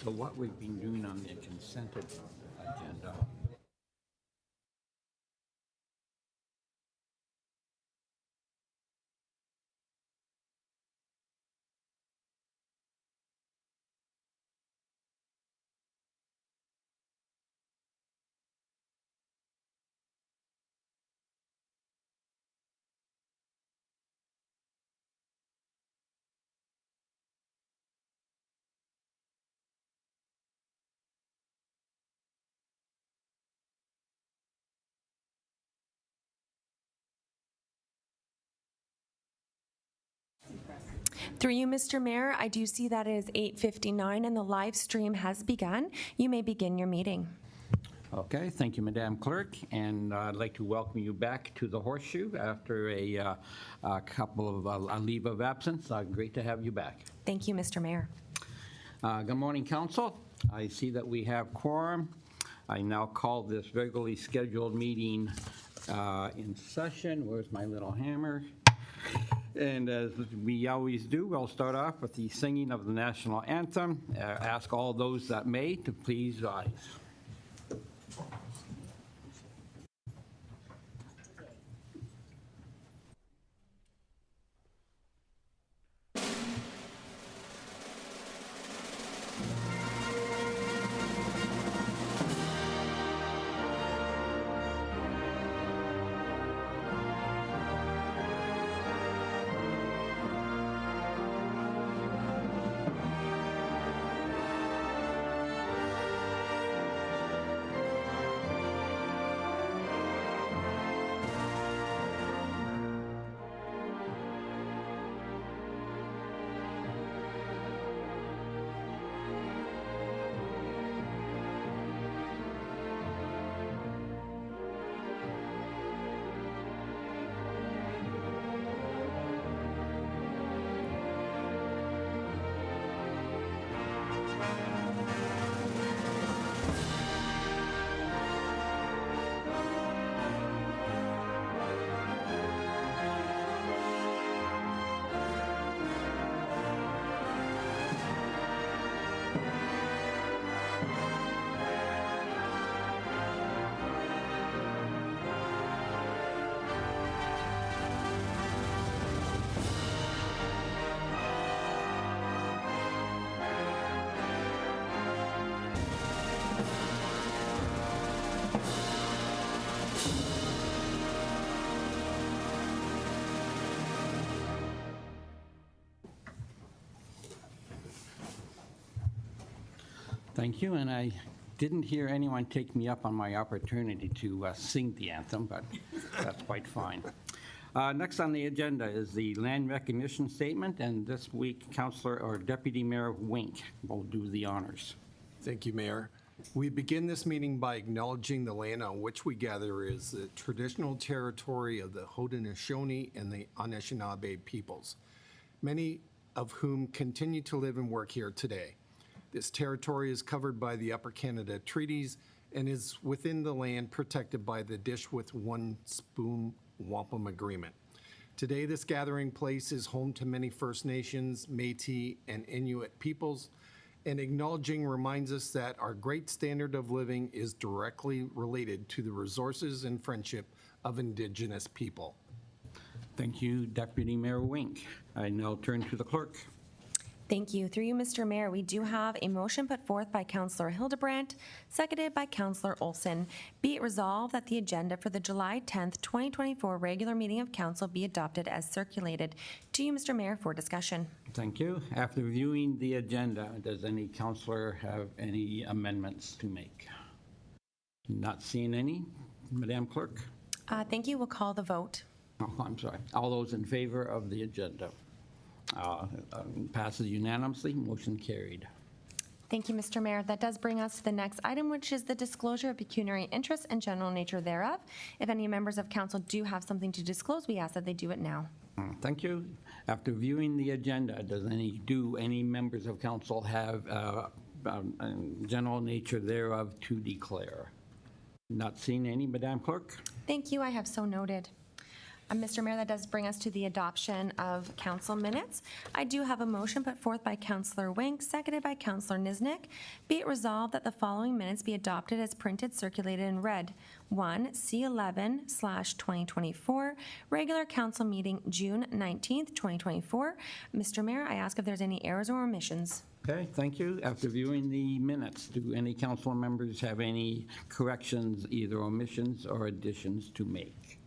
So what we've been doing on the consent agenda. Through you, Mr. Mayor, I do see that it is 8:59 and the live stream has begun. You may begin your meeting. Okay, thank you, Madam Clerk, and I'd like to welcome you back to the Horseshoe after a couple of a leave of absence. Great to have you back. Thank you, Mr. Mayor. Good morning, Council. I see that we have quorum. I now call this regularly scheduled meeting in session. Where's my little hammer? And as we always do, we'll start off with the singing of the national anthem. Ask all those that may to please rise. Thank you, and I didn't hear anyone take me up on my opportunity to sing the anthem, but that's quite fine. Next on the agenda is the land recognition statement, and this week, Councillor or Deputy Mayor Wink will do the honors. Thank you, Mayor. We begin this meeting by acknowledging the land on which we gather is the traditional territory of the Haudenosaunee and the Anishinaabe peoples, many of whom continue to live and work here today. This territory is covered by the Upper Canada Treaties and is within the land protected by the Dish with One Spoon Wampum Agreement. Today, this gathering place is home to many First Nations, Métis, and Inuit peoples, and acknowledging reminds us that our great standard of living is directly related to the resources and friendship of Indigenous people. Thank you, Deputy Mayor Wink. I now turn to the clerk. Thank you. Through you, Mr. Mayor, we do have a motion put forth by Councillor Hildebrandt, seconded by Councillor Olson. Be it resolved that the agenda for the July 10th, 2024 regular meeting of Council be adopted as circulated. To you, Mr. Mayor, for discussion. Thank you. After reviewing the agenda, does any councillor have any amendments to make? Not seeing any. Madam Clerk? Thank you. We'll call the vote. Oh, I'm sorry. All those in favor of the agenda? Passes unanimously. Motion carried. Thank you, Mr. Mayor. That does bring us to the next item, which is the disclosure of pecuniary interest and general nature thereof. If any members of council do have something to disclose, we ask that they do it now. Thank you. After viewing the agenda, does any members of council have general nature thereof to declare? Not seeing any, Madam Clerk? Thank you. I have so noted. Mr. Mayor, that does bring us to the adoption of council minutes. I do have a motion put forth by Councillor Wink, seconded by Councillor Niznik. Be it resolved that the following minutes be adopted as printed, circulated, and read. 1, C11/2024, regular council meeting, June 19th, 2024. Mr. Mayor, I ask if there's any errors or omissions. Okay, thank you. After viewing the minutes, do any council members have any corrections, either omissions or additions to make?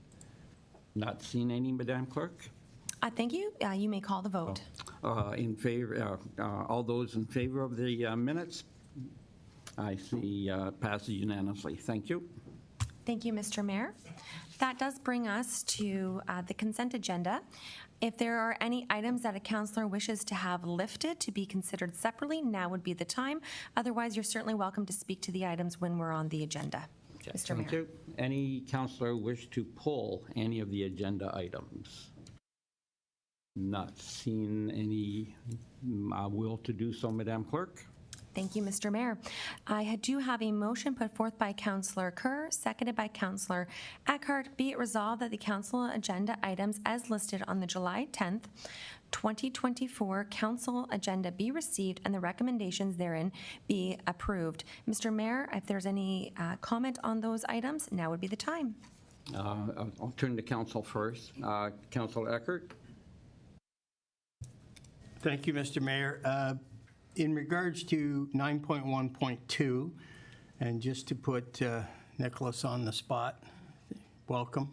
Not seen any, Madam Clerk? Thank you. You may call the vote. In favor, all those in favor of the minutes? I see passes unanimously. Thank you. Thank you, Mr. Mayor. That does bring us to the consent agenda. If there are any items that a councillor wishes to have lifted to be considered separately, now would be the time. Otherwise, you're certainly welcome to speak to the items when we're on the agenda. Okay, Mr. thank Mayor. you. Any councillor wish to pull any of the agenda items? Not seen any will to do so, Madam Clerk. Thank you, Mr. Mayor. I do have a motion put forth by Councillor Kerr, seconded by Councillor Eckhart. Be it resolved that the council agenda items as listed on the July 10th, 2024 council agenda be received and the recommendations therein be approved. Mr. Mayor, if there's any comment on those items, now would be the time. I'll turn to council first. Councillor Eckert? Thank you, Mr. Mayor. In regards to 9.1.2, and just to put Nicholas on the spot, welcome.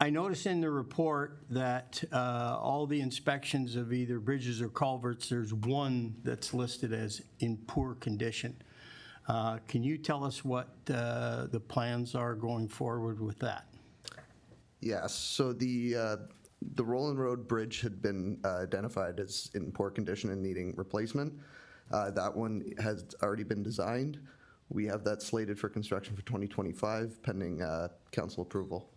I noticed in the report that all the inspections of either bridges or culverts, there's one that's listed as in poor condition. Can you tell us what the plans are going forward with that? Yes, so the Roland Road Bridge had been identified as in poor condition and needing replacement. That one has already been designed. We have that slated for construction for 2025, pending council approval.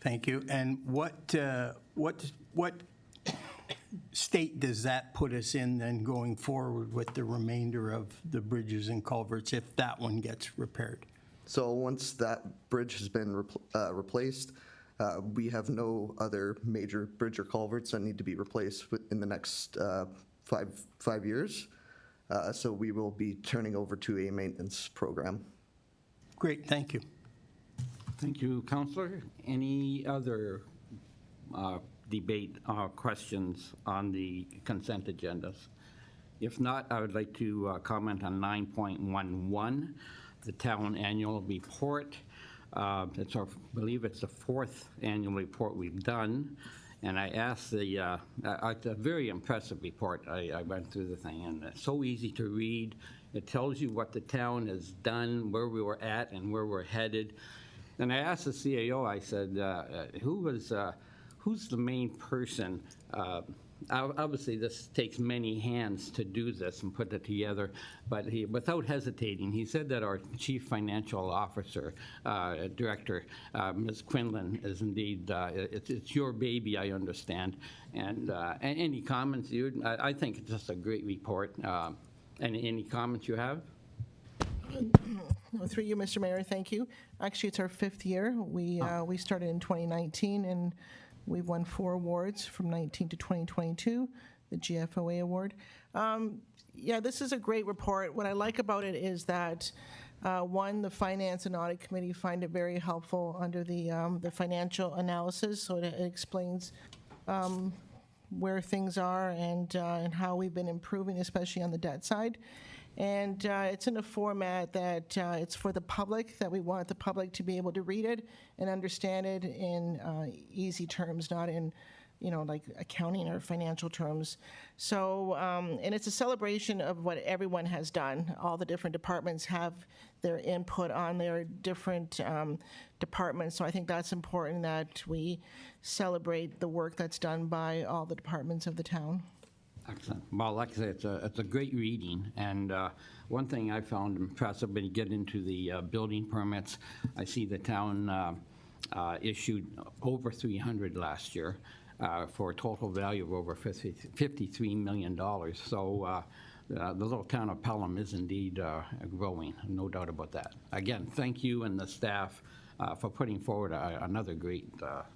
Thank you. And what state does that put us in then going forward with the remainder of the bridges and culverts if that one gets repaired? So once that bridge has been replaced, we have no other major bridge or culverts that need to be replaced in the next 5 years. So we will be turning over to a maintenance program. Great, thank you. Thank you, Councillor. Any other debate or questions on the consent agendas? If not, I would like to comment on 9.11, the town annual report. I believe it's the fourth annual report we've done. And I asked it's a very impressive report. I went through the thing, and it's so easy to read. It tells you what the town has done, where we were at, and where we're headed. And I asked the CAO, I said, who's the main person? Obviously, this takes many hands to do this and put it together, but without hesitating, he said that our Chief Financial Officer, Director, Ms. Quinlan, is indeed, it's your baby, I understand. And any comments, I think it's just a great report. Any comments you have? Through you, Mr. Mayor, thank you. Actually, it's our 5th year. We started in 2019, and we've won 4 awards from 19 to 2022, the GFOA award. Yeah, this is a great report. What I like about it is that, one, the Finance and Audit Committee find it very helpful under the financial analysis, so it explains where things are and how we've been improving, especially on the debt side. And it's in a format that it's for the public, that we want the public to be able to read it and understand it in easy terms, not in, like accounting or financial terms. So, and it's a celebration of what everyone has done. All the different departments have their input on their different departments. So I think that's important that we celebrate the work that's done by all the departments of the town. Excellent. Well, like I say, it's a great reading, and one thing I found impressive when you get into the building permits, I see the town issued over 300 last year for a total value of over $53 million. So the little town of Pelham is indeed growing, no doubt about that. Again, thank you and the staff for putting forward another great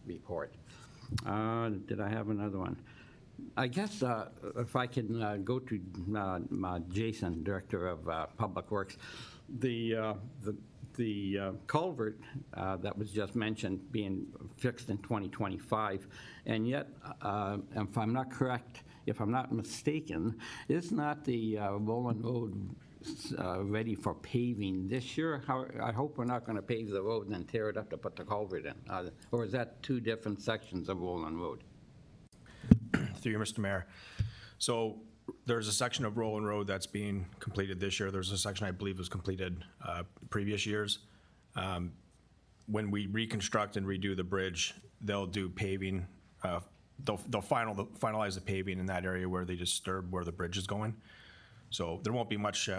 report. Did I have another one? I guess if I can go to Jason, Director of Public Works, the culvert that was just mentioned being fixed in 2025, and yet, if I'm not correct, if I'm not mistaken, is not the Roland Road ready for paving this year? I hope we're not going to pave the road and then tear it up to put the culvert in. Or is that two different sections of Roland Road? Through you, Mr. Mayor. So there's a section of Roland Road that's being completed this year. There's a section I believe was completed previous years. When we reconstruct and redo the bridge, they'll do paving. They'll finalize the paving in that area where they disturb where the bridge is going. So there won't be much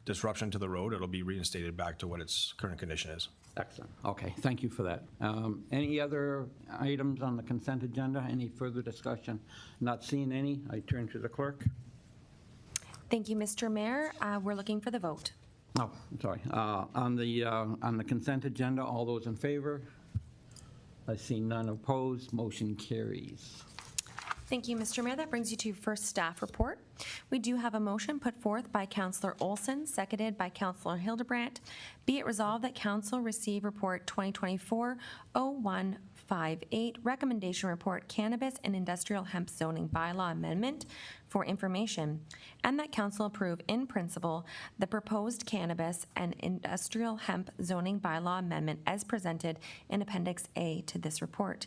disruption to the road. It'll be reinstated back to what its current condition is. Excellent. Okay, thank you for that. Any other items on the consent agenda? Any further discussion? Not seeing any. I turn to the clerk. Thank you, Mr. Mayor. We're looking for the vote. Oh, sorry. On the consent agenda, all those in favor? I see none opposed. Motion carries. Thank you, Mr. Mayor. That brings you to first staff report. We do have a motion put forth by Councillor Olson, seconded by Councillor Hildebrandt. Be it resolved that Council receive report 2024-0158, recommendation report cannabis and industrial hemp zoning bylaw amendment for information, and that Council approve in principle the proposed cannabis and industrial hemp zoning bylaw amendment as presented in Appendix A to this report.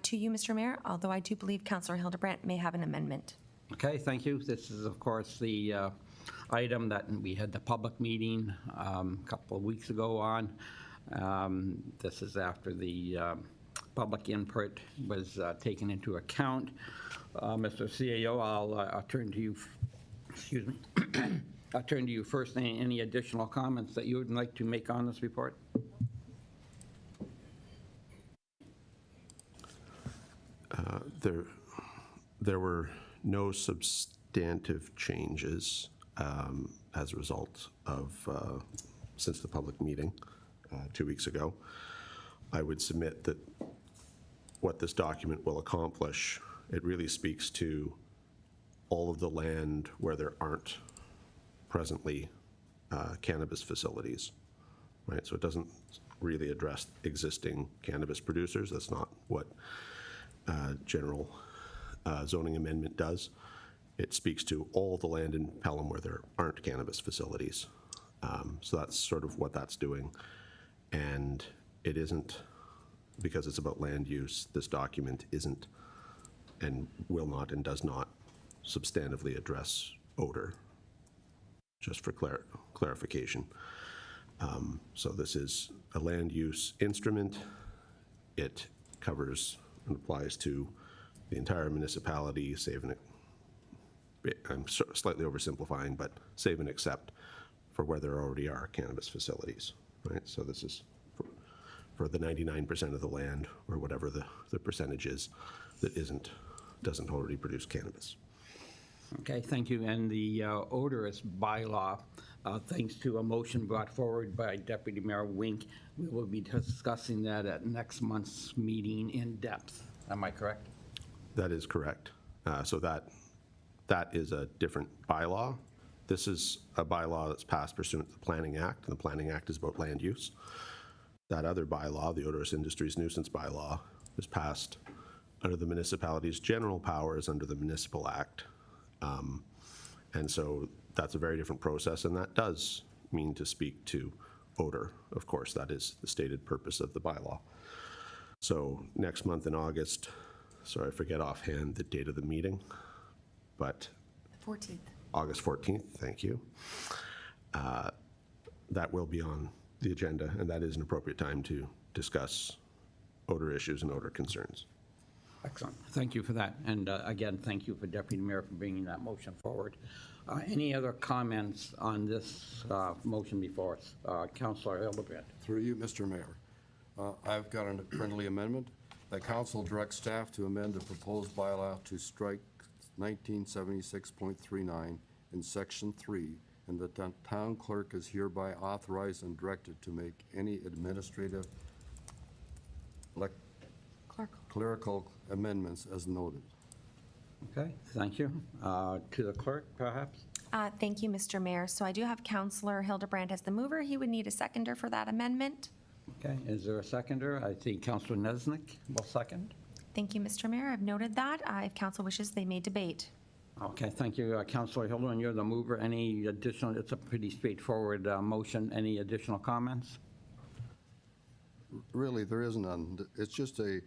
To you, Mr. Mayor, although I do believe Councillor Hildebrandt may have an amendment. Okay, thank you. This is, of course, the item that we had the public meeting a couple of weeks ago on. This is after the public input was taken into account. Mr. CAO, I'll turn to you. Excuse me. I'll turn to you first. Any additional comments that you would like to make on this report? There were no substantive changes as a result of, since the public meeting 2 weeks ago. I would submit that what this document will accomplish, it really speaks to all of the land where there aren't presently cannabis facilities, right? So it doesn't really address existing cannabis producers. That's not what general zoning amendment does. It speaks to all the land in Pelham where there aren't cannabis facilities. So that's sort of what that's doing. And it isn't, because it's about land use, this document isn't and will not and does not substantively address odor, just for clarification. So this is a land use instrument. It covers and applies to the entire municipality, save and, I'm slightly oversimplifying, but save and except for where there already are cannabis facilities, right? So this is for the 99% of the land, or whatever the percentage is, that doesn't already produce cannabis. Okay, thank you. And the odorous bylaw, thanks to a motion brought forward by Deputy Mayor Wink, we will be discussing that at next month's meeting in depth. Am I correct? That is correct. So that is a different bylaw. This is a bylaw that's passed pursuant to the Planning Act, and the Planning Act is about land use. That other bylaw, the Odorous Industries Nuisance Bylaw, was passed under the municipality's general powers under the Municipal Act. And so that's a very different process, and that does mean to speak to odor. Of course, that is the stated purpose of the bylaw. So next month in August, sorry, I forget offhand the date of the meeting, but 14th. August 14th, thank you. That will be on the agenda, and that is an appropriate time to discuss odor issues and odor concerns. Excellent. Thank you for that. And again, thank you for Deputy Mayor for bringing that motion forward. Any other comments on this motion before us? Councillor Hildebrandt. Through you, Mr. Mayor. I've got a friendly amendment. The council directs staff to amend the proposed bylaw to strike 1976.39 in section 3, and the town clerk is hereby authorized and directed to make any administrative clerical amendments as noted. Okay, thank you. To the clerk, perhaps? Thank you, Mr. Mayor. So I do have Counselor Hildebrandt as the mover. He would need a seconder for that amendment. Okay, is there a seconder? I see Councilor Nesnick will second. Thank you, Mr. Mayor. I've noted that. If council wishes, they may debate. Okay, thank you, Councilor Hildebrand, you're the mover. Any additional, it's a pretty straightforward motion. Any additional comments? Really, there is none. It's just a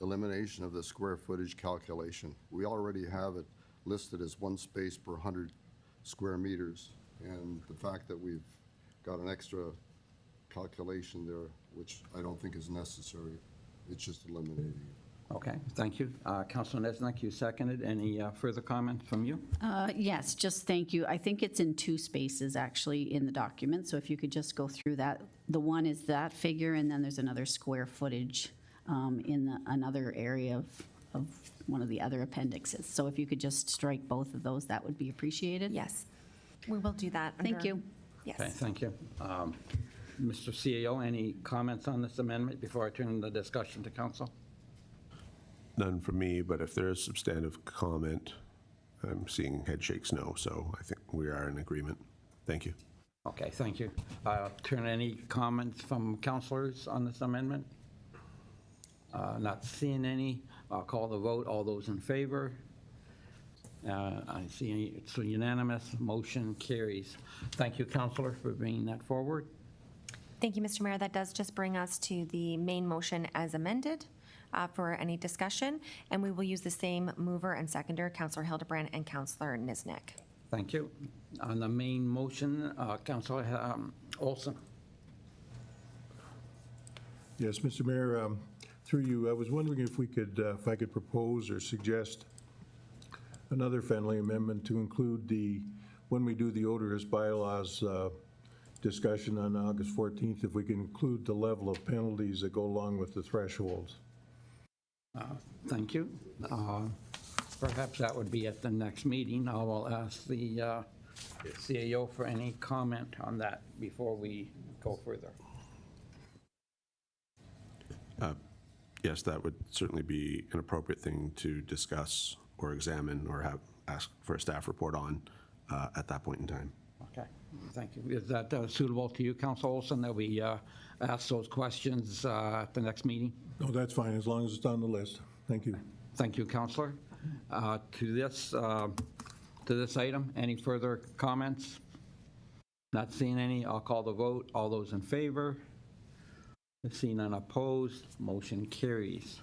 elimination of the square footage calculation. We already have it listed as one space per 100 square meters. And the fact that we've got an extra calculation there, which I don't think is necessary, it's just eliminating it. Okay, thank you. Councilor Nesnick, you seconded. Any further comments from you? Yes, just thank you. I think it's in two spaces, actually, in the document, so if you could just go through that. The one is that figure, and then there's another square footage in another area of one of the other appendixes. So if you could just strike both of those, that would be appreciated. Yes, we will do that. Thank under- you. Yes. Okay, thank you. Mr. CEO, any comments on this amendment before I turn the discussion to council? None from me, but if there is substantive comment, I'm seeing head shakes no, so I think we are in agreement. Thank you. Okay, thank you. Turn any comments from councilors on this amendment? Not seeing any. I'll call the vote. All those in favor? I see it's a unanimous. Motion carries. Thank you, Councilor, for bringing that forward. Thank you, Mr. Mayor. That does just bring us to the main motion as amended for any discussion, and we will use the same mover and seconder, Councilor Hildebrandt and Councilor Nisnik. Thank you. On the main motion, Councilor Olson. Yes, Mr. Mayor, through you, I was wondering if we could, if I could propose or suggest another friendly amendment to include the, when we do the odorous bylaws discussion on August 14th, if we can include the level of penalties that go along with the thresholds. Thank you. Perhaps that would be at the next meeting. I will ask the CAO for any comment on that before we go further. Yes, that would certainly be an appropriate thing to discuss or examine or ask for a staff report on at that point in time. Okay, thank you. Is that suitable to you, Council Olson, that we ask those questions at the next meeting? No, that's fine, as long as it's on the list. Thank you. Thank you, Councilor. To this item, any further comments? Not seeing any, I'll call the vote. All those in favor? Seeing none opposed, motion carries.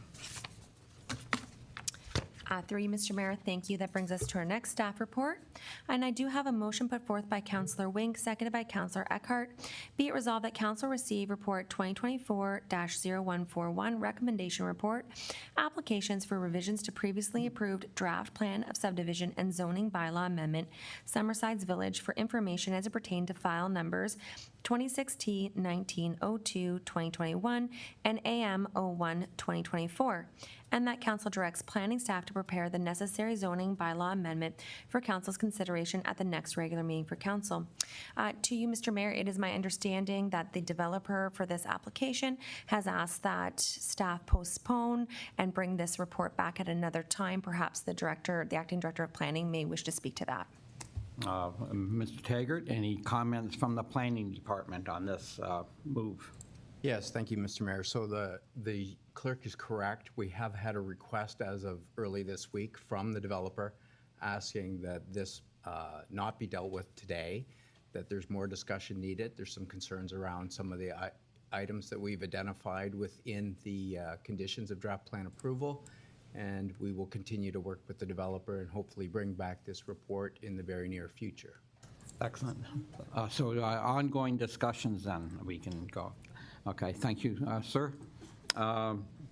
Through you, Mr. Mayor, thank you. That brings us to our next staff report. And I do have a motion put forth by Councilor Wink, seconded by Councilor Eckhart. Be it resolved that Council receive Report 2024-0141, Recommendation Report, applications for revisions to previously approved draft plan of subdivision and zoning bylaw amendment, Summersides Village, for information as it pertained to file numbers 26T1902-2021 and AM01-2024, and that Council directs planning staff to prepare the necessary zoning bylaw amendment for Council's consideration at the next regular meeting for Council. To you, Mr. Mayor, it is my understanding that the developer for this application has asked that staff postpone and bring this report back at another time. Perhaps the acting director of planning may wish to speak to that. Mr. Taggart, any comments from the planning department on this move? Yes, thank you, Mr. Mayor. So the clerk is correct. We have had a request as of early this week from the developer asking that this not be dealt with today, that there's more discussion needed. There's some concerns around some of the items that we've identified within the conditions of draft plan approval, and we will continue to work with the developer and hopefully bring back this report in the very near future. Excellent. So ongoing discussions then, we can go. Okay, thank you, sir.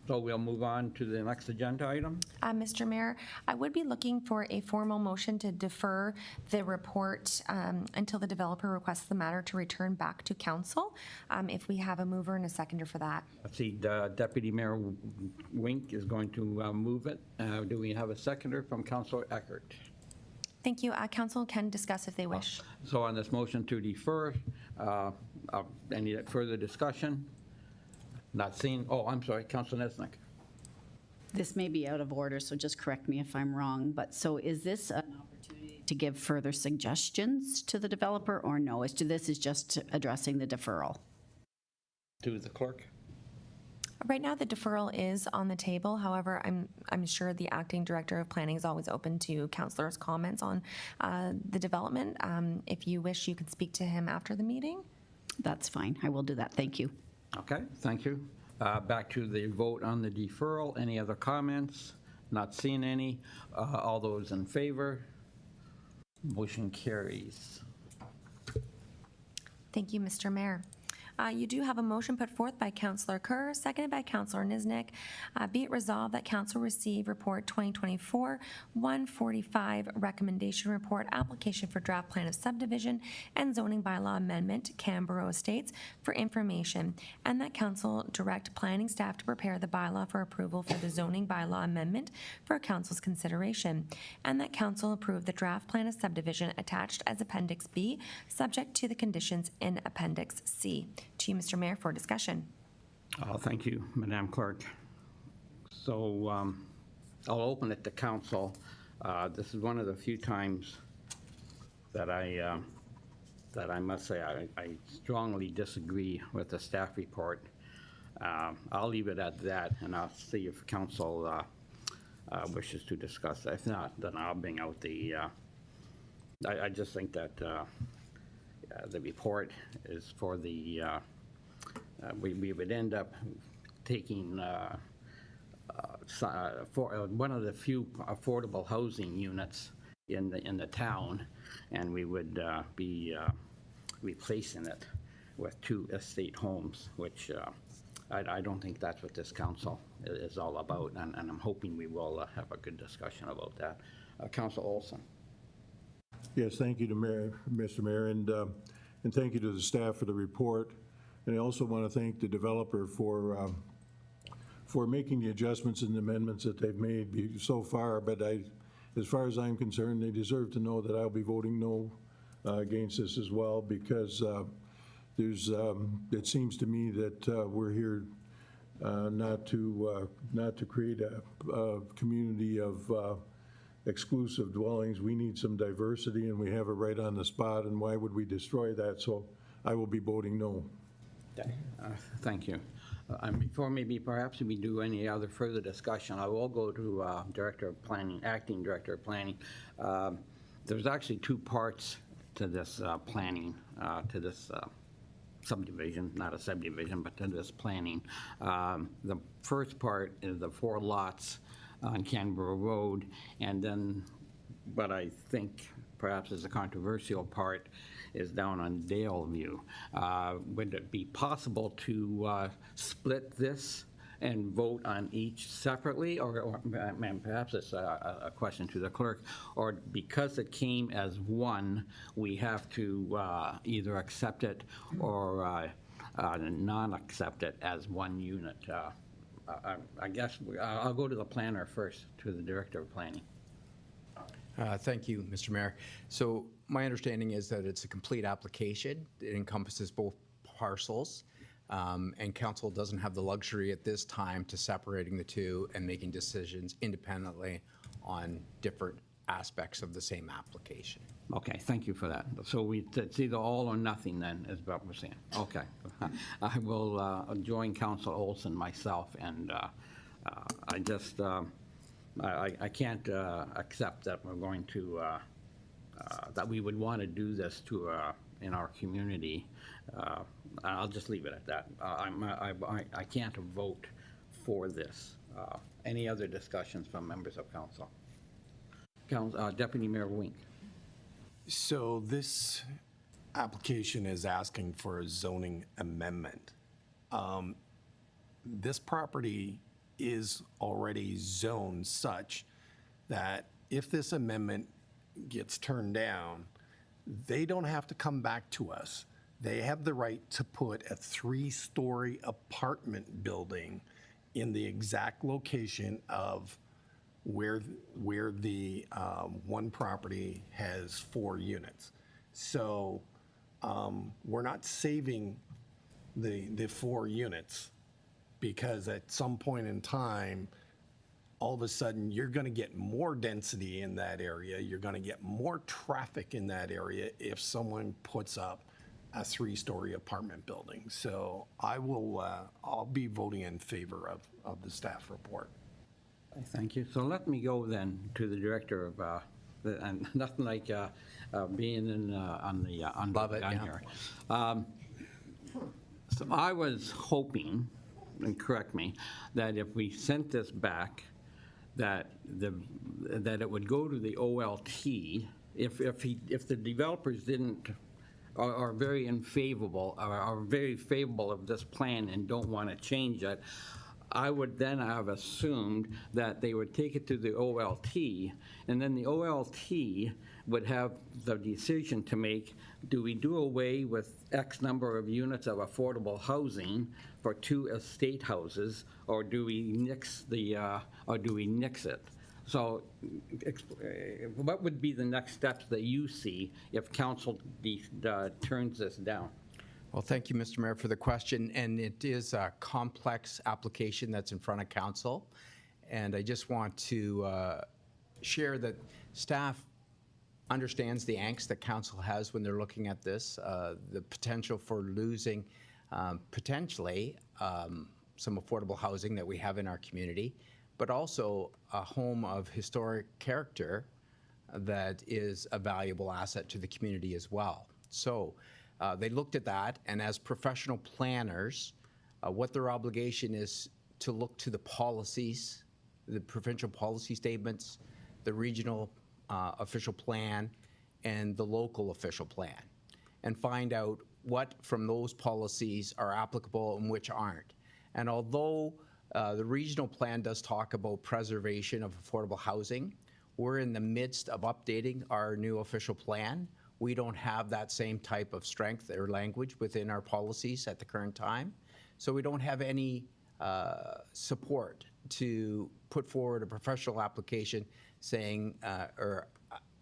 So we'll move on to the next agenda item. Mr. Mayor, I would be looking for a formal motion to defer the report until the developer requests the matter to return back to council. If we have a mover and a seconder for that. Let's see, Deputy Mayor Wink is going to move it. Do we have a seconder from Councilor Eckert? Thank you. Council can discuss if they wish. So on this motion to defer, any further discussion? Not seeing, oh, I'm sorry, Councilor Nesnick. This may be out of order, so just correct me if I'm wrong, but so is this an opportunity to give further suggestions to the developer, or no? This is just addressing the deferral? To the clerk. Right now, the deferral is on the table. However, I'm sure the acting director of planning is always open to councilors' comments on the development. If you wish, you can speak to him after the meeting. That's fine. I will do that. Thank you. Okay, thank you. Back to the vote on the deferral. Any other comments? Not seeing any. All those in favor? Motion carries. Thank you, Mr. Mayor. You do have a motion put forth by Councillor Kerr, seconded by Councillor Niznik. Be it resolved that Council receive Report 2024-145, Recommendation Report, Application for Draft Plan of Subdivision and Zoning Bylaw Amendment, Canberra Estates, for information, and that Council direct planning staff to prepare the bylaw for approval for the zoning bylaw amendment for Council's consideration, and that Council approve the draft plan of subdivision attached as Appendix B, subject to the conditions in Appendix C. To you, Mr. Mayor, for discussion. Thank you, Madam Clerk. So I'll open it to council. This is one of the few times that I must say I strongly disagree with the staff report. I'll leave it at that, and I'll see if council wishes to discuss that. If not, then I'll bring out the. I just think that the report is for the. We would end up taking one of the few affordable housing units in the town, and we would be replacing it with 2 estate homes, which I don't think that's what this council is all about, and I'm hoping we will have a good discussion about that. Councilor Olson. Yes, thank you to Mr. Mayor, and thank you to the staff for the report. And I also want to thank the developer for making the adjustments and amendments that they've made so far. But as far as I'm concerned, they deserve to know that I'll be voting no against this as well, because it seems to me that we're here not to create a community of exclusive dwellings. We need some diversity, and we have it right on the spot, and why would we destroy that? So I will be voting no. Okay, thank you. Before maybe perhaps we do any other further discussion, I will go to Director of Planning, Acting Director of Planning. There's actually 2 parts to this planning, to this subdivision, not a subdivision, but to this planning. The first part is the 4 lots on Canberra Road, and then what I think perhaps is a controversial part is down on Daleview. Would it be possible to split this and vote on each separately, or perhaps it's a question to the clerk, or because it came as one, we have to either accept it or non-accept it as one unit? I guess I'll go to the planner first, to the Director of Planning. Thank you, Mr. Mayor. So my understanding is that it's a complete application. It encompasses both parcels, and council doesn't have the luxury at this time to separating the 2 and making decisions independently on different aspects of the same application. Okay, thank you for that. So it's either all or nothing then, is what we're saying. Okay. I will join Councilor Olson myself, and I just, I can't accept that we're going to, that we would want to do this to, in our community. I'll just leave it at that. I can't vote for this. Any other discussions from members of council? Deputy Mayor Wink. So this application is asking for a zoning amendment. This property is already zoned such that if this amendment gets turned down, they don't have to come back to us. They have the right to put a 3-story apartment building in the exact location of where the one property has 4 units. So we're not saving the 4 units. because at some point in time, all of a sudden, you're going to get more density in that area. You're going to get more traffic in that area if someone puts up a 3-story apartment building. So I'll be voting in favor of the staff report. Thank you. So let me go then to the director of, and nothing like being on the Love it, gun yeah. here. So I was hoping, and correct me, that if we sent this back, that it would go to the OLT if the developers didn't are very unfavorable are very favorable of this plan and don't want to change it. I would then have assumed that they would take it to the OLT, and then the OLT would have the decision to make, do we do away with X number of units of affordable housing for 2 estate houses, or do we nix it? So what would be the next steps that you see if council turns this down? Well, thank you, Mr. Mayor, for the question, and it is a complex application that's in front of council, and I just want to share that staff understands the angst that council has when they're looking at this, the potential for losing potentially some affordable housing that we have in our community, but also a home of historic character that is a valuable asset to the community as well. So they looked at that, and as professional planners, what their obligation is to look to the policies, the provincial policy statements, the regional official plan, and the local official plan, and find out what from those policies are applicable and which aren't. And although the regional plan does talk about preservation of affordable housing, we're in the midst of updating our new official plan. We don't have that same type of strength or language within our policies at the current time. So we don't have any support to put forward a professional application saying, or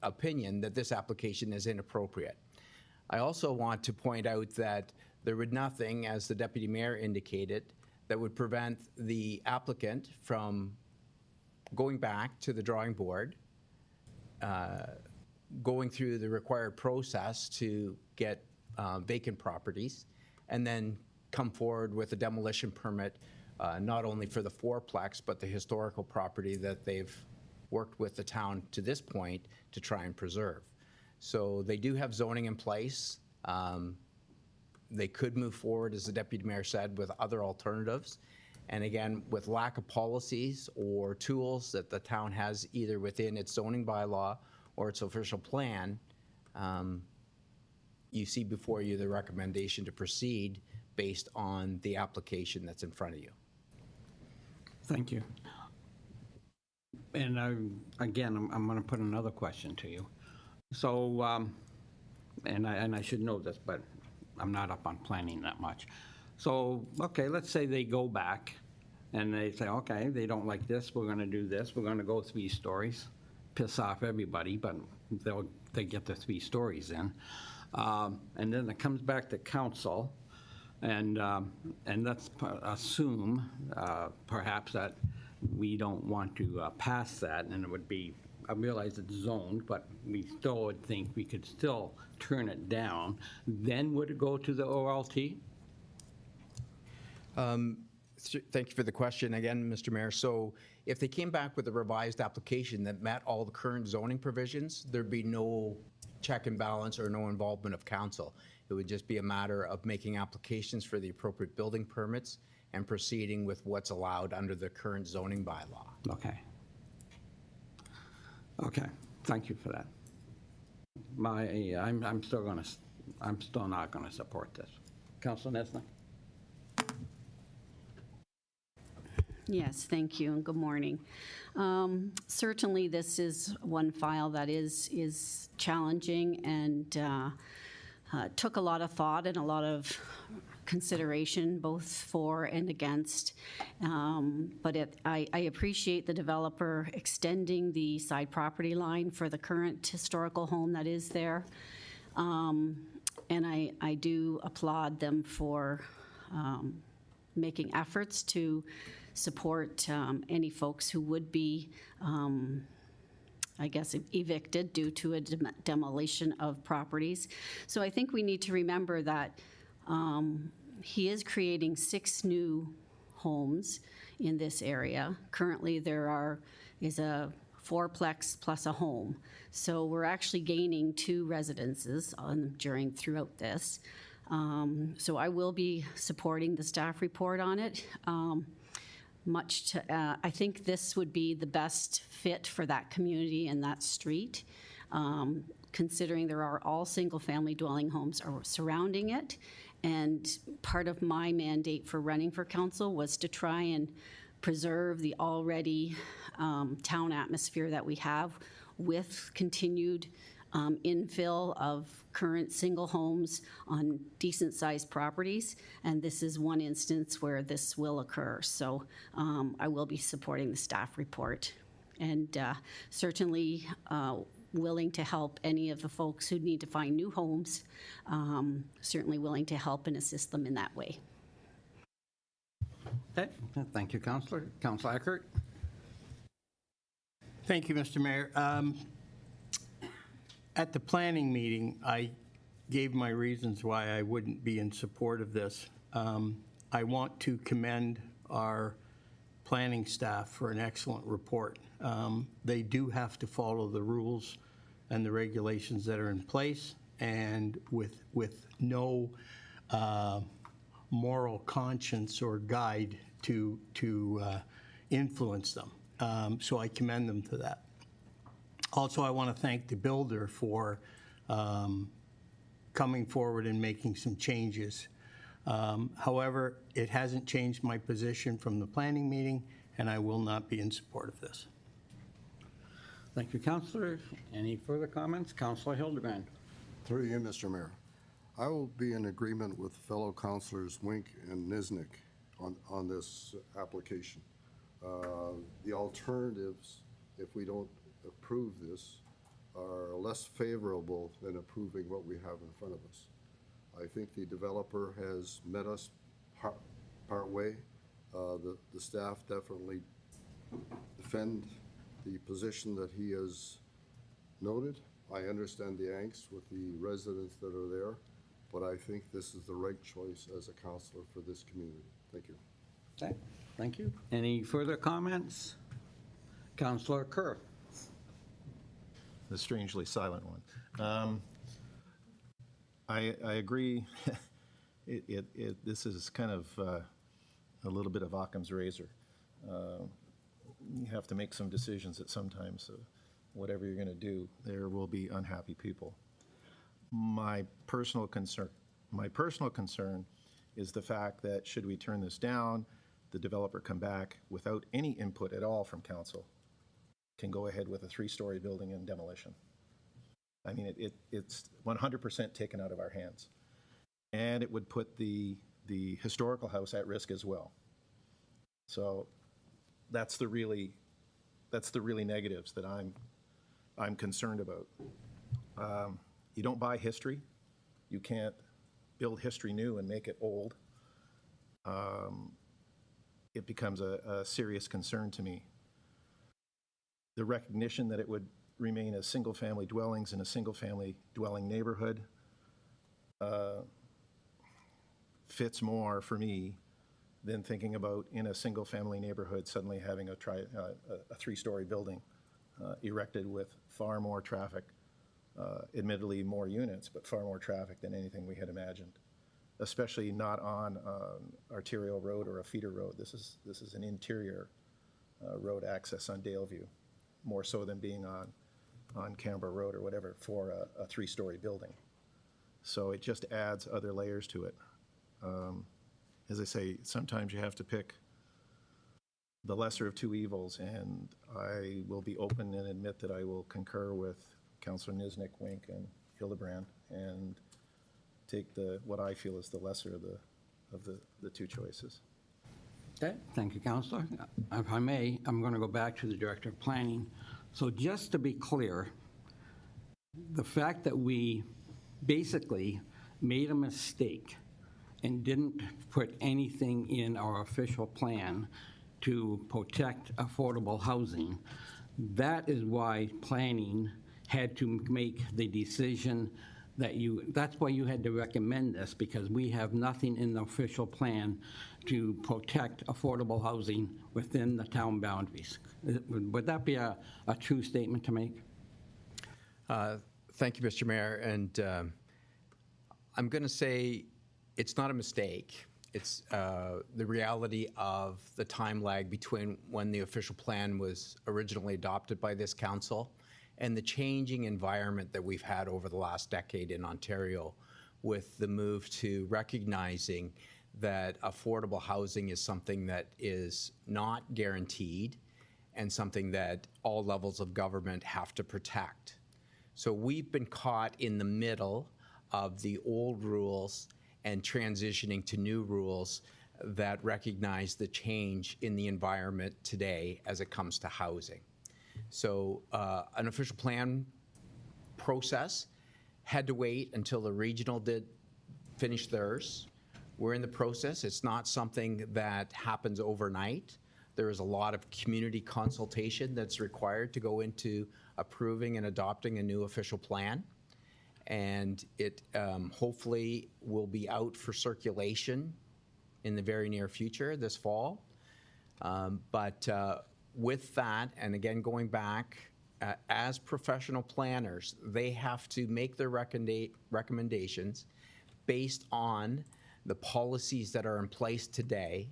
opinion that this application is inappropriate. I also want to point out that there would nothing, as the Deputy Mayor indicated, that would prevent the applicant from going back to the drawing board, going through the required process to get vacant properties, and then come forward with a demolition permit, not only for the fourplex, but the historical property that they've worked with the town to this point to try and preserve. So they do have zoning in place. They could move forward, as the Deputy Mayor said, with other alternatives. And again, with lack of policies or tools that the town has either within its zoning bylaw or its official plan, you see before you the recommendation to proceed based on the application that's in front of you. Thank you. And again, I'm going to put another question to you. So, and I should know this, but I'm not up on planning that much. So, okay, let's say they go back and they say, okay, they don't like this, we're going to do this, we're going to go 3 stories, piss off everybody, but they get the 3 stories in. And then it comes back to council, and let's assume perhaps that we don't want to pass that, and it would be, I realize it's zoned, but we still would think we could still turn it down. Then would it go to the OLT? Thank you for the question again, Mr. Mayor. So if they came back with a revised application that met all the current zoning provisions, there'd be no check and balance or no involvement of council. It would just be a matter of making applications for the appropriate building permits and proceeding with what's allowed under the current zoning bylaw. Okay. Okay, thank you for that. I'm still not going to support this. Councilor Nesna? Yes, thank you, and good morning. Certainly, this is one file that is challenging and took a lot of thought and a lot of consideration, both for and against. But I appreciate the developer extending the side property line for the current historical home that is there. And I do applaud them for making efforts to support any folks who would be, I guess, evicted due to a demolition of properties. So I think we need to remember that he is creating 6 new homes in this area. Currently, there is a 4-plex plus a home. So we're actually gaining 2 residences throughout this. So I will be supporting the staff report on it. I think this would be the best fit for that community and that street, considering there are all single-family dwelling homes surrounding it. And part of my mandate for running for council was to try and preserve the already town atmosphere that we have with continued infill of current single homes on decent-sized properties, and this is one instance where this will occur. So I will be supporting the staff report, and certainly willing to help any of the folks who need to find new homes, certainly willing to help and assist them in that way. Okay, thank you, Councillor. Councillor Eckert? Thank you, Mr. Mayor. At the planning meeting, I gave my reasons why I wouldn't be in support of this. I want to commend our planning staff for an excellent report. They do have to follow the rules and the regulations that are in place, and with no moral conscience or guide to influence them. So I commend them to that. Also, I want to thank the builder for coming forward and making some changes. However, it hasn't changed my position from the planning meeting, and I will not be in support of this. Thank you, Councillor. Any further comments? Councillor Hildebrand. Through you, Mr. Mayor. I will be in agreement with fellow councilors Wink and Niznik on this application. The alternatives, if we don't approve this, are less favorable than approving what we have in front of us. I think the developer has met us part way. The staff definitely defend the position that he has noted. I understand the angst with the residents that are there, but I think this is the right choice as a councillor for this community. Thank you. Okay, thank you. Any further comments? Councillor Kerr. The strangely silent one. I agree. This is kind of a little bit of Occam's razor. You have to make some decisions at some time, so whatever you're going to do, there will be unhappy people. My personal concern is the fact that should we turn this down, the developer come back without any input at all from council, can go ahead with a 3-story building in demolition. I mean, it's 100% taken out of our hands. And it would put the historical house at risk as well. So that's the really negatives that I'm concerned about. You don't buy history. You can't build history new and make it old. It becomes a serious concern to me. The recognition that it would remain as single-family dwellings in a single-family dwelling neighborhood fits more for me than thinking about in a single-family neighborhood suddenly having a 3-story building erected with far more traffic, admittedly more units, but far more traffic than anything we had imagined, especially not on arterial road or a feeder road. This is an interior road access on Daleview, more so than being on Canberra Road or whatever for a 3-story building. So it just adds other layers to it. As I say, sometimes you have to pick the lesser of two evils, and I will be open and admit that I will concur with Councillor Niznik, Wink, and Hildebrand, and take what I feel is the lesser of the two choices. Okay, thank you, Councillor. If I may, I'm going to go back to the Director of Planning. So just to be clear, the fact that we basically made a mistake and didn't put anything in our official plan to protect affordable housing. That is why planning had to make the decision that's why you had to recommend this, because we have nothing in the official plan to protect affordable housing within the town boundaries. Would that be a true statement to make? Thank you, Mr. Mayor, and I'm going to say it's not a mistake. It's the reality of the time lag between when the official plan was originally adopted by this council and the changing environment that we've had over the last decade in Ontario, with the move to recognizing that affordable housing is something that is not guaranteed and something that all levels of government have to protect. So we've been caught in the middle of the old rules and transitioning to new rules that recognize the change in the environment today as it comes to housing. So an official plan process had to wait until the regional did finish theirs. We're in the process. It's not something that happens overnight. There is a lot of community consultation that's required to go into approving and adopting a new official plan. And it hopefully will be out for circulation in the very near future this fall. But with that, and again, going back, as professional planners, they have to make their recommendations based on the policies that are in place today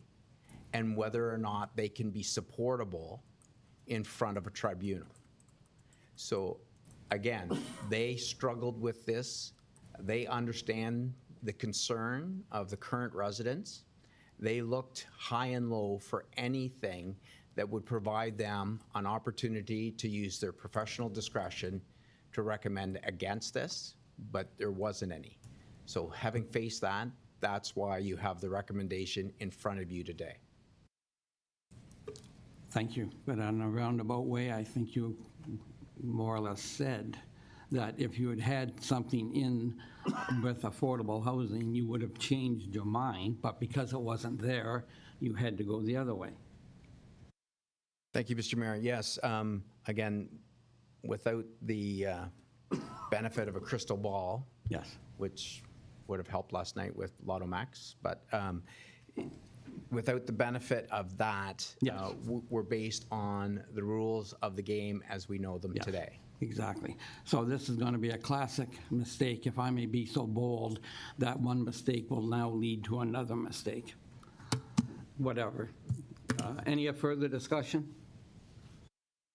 and whether or not they can be supportable in front of a tribunal. So again, they struggled with this. They understand the concern of the current residents. They looked high and low for anything that would provide them an opportunity to use their professional discretion to recommend against this, but there wasn't any. So having faced that, that's why you have the recommendation in front of you today. Thank you. But in a roundabout way, I think you more or less said that if you had had something in with affordable housing, you would have changed your mind, but because it wasn't there, you had to go the other way. Thank you, Mr. Mayor. Yes, again, without the benefit of a crystal ball, Yes. which would have helped last night with Lotto Max, but without the benefit of that, Yes. We're based on the rules of the game as we know them Yes, today. Exactly. So this is going to be a classic mistake, if I may be so bold, that one mistake will now lead to another mistake. Whatever. Any further discussion?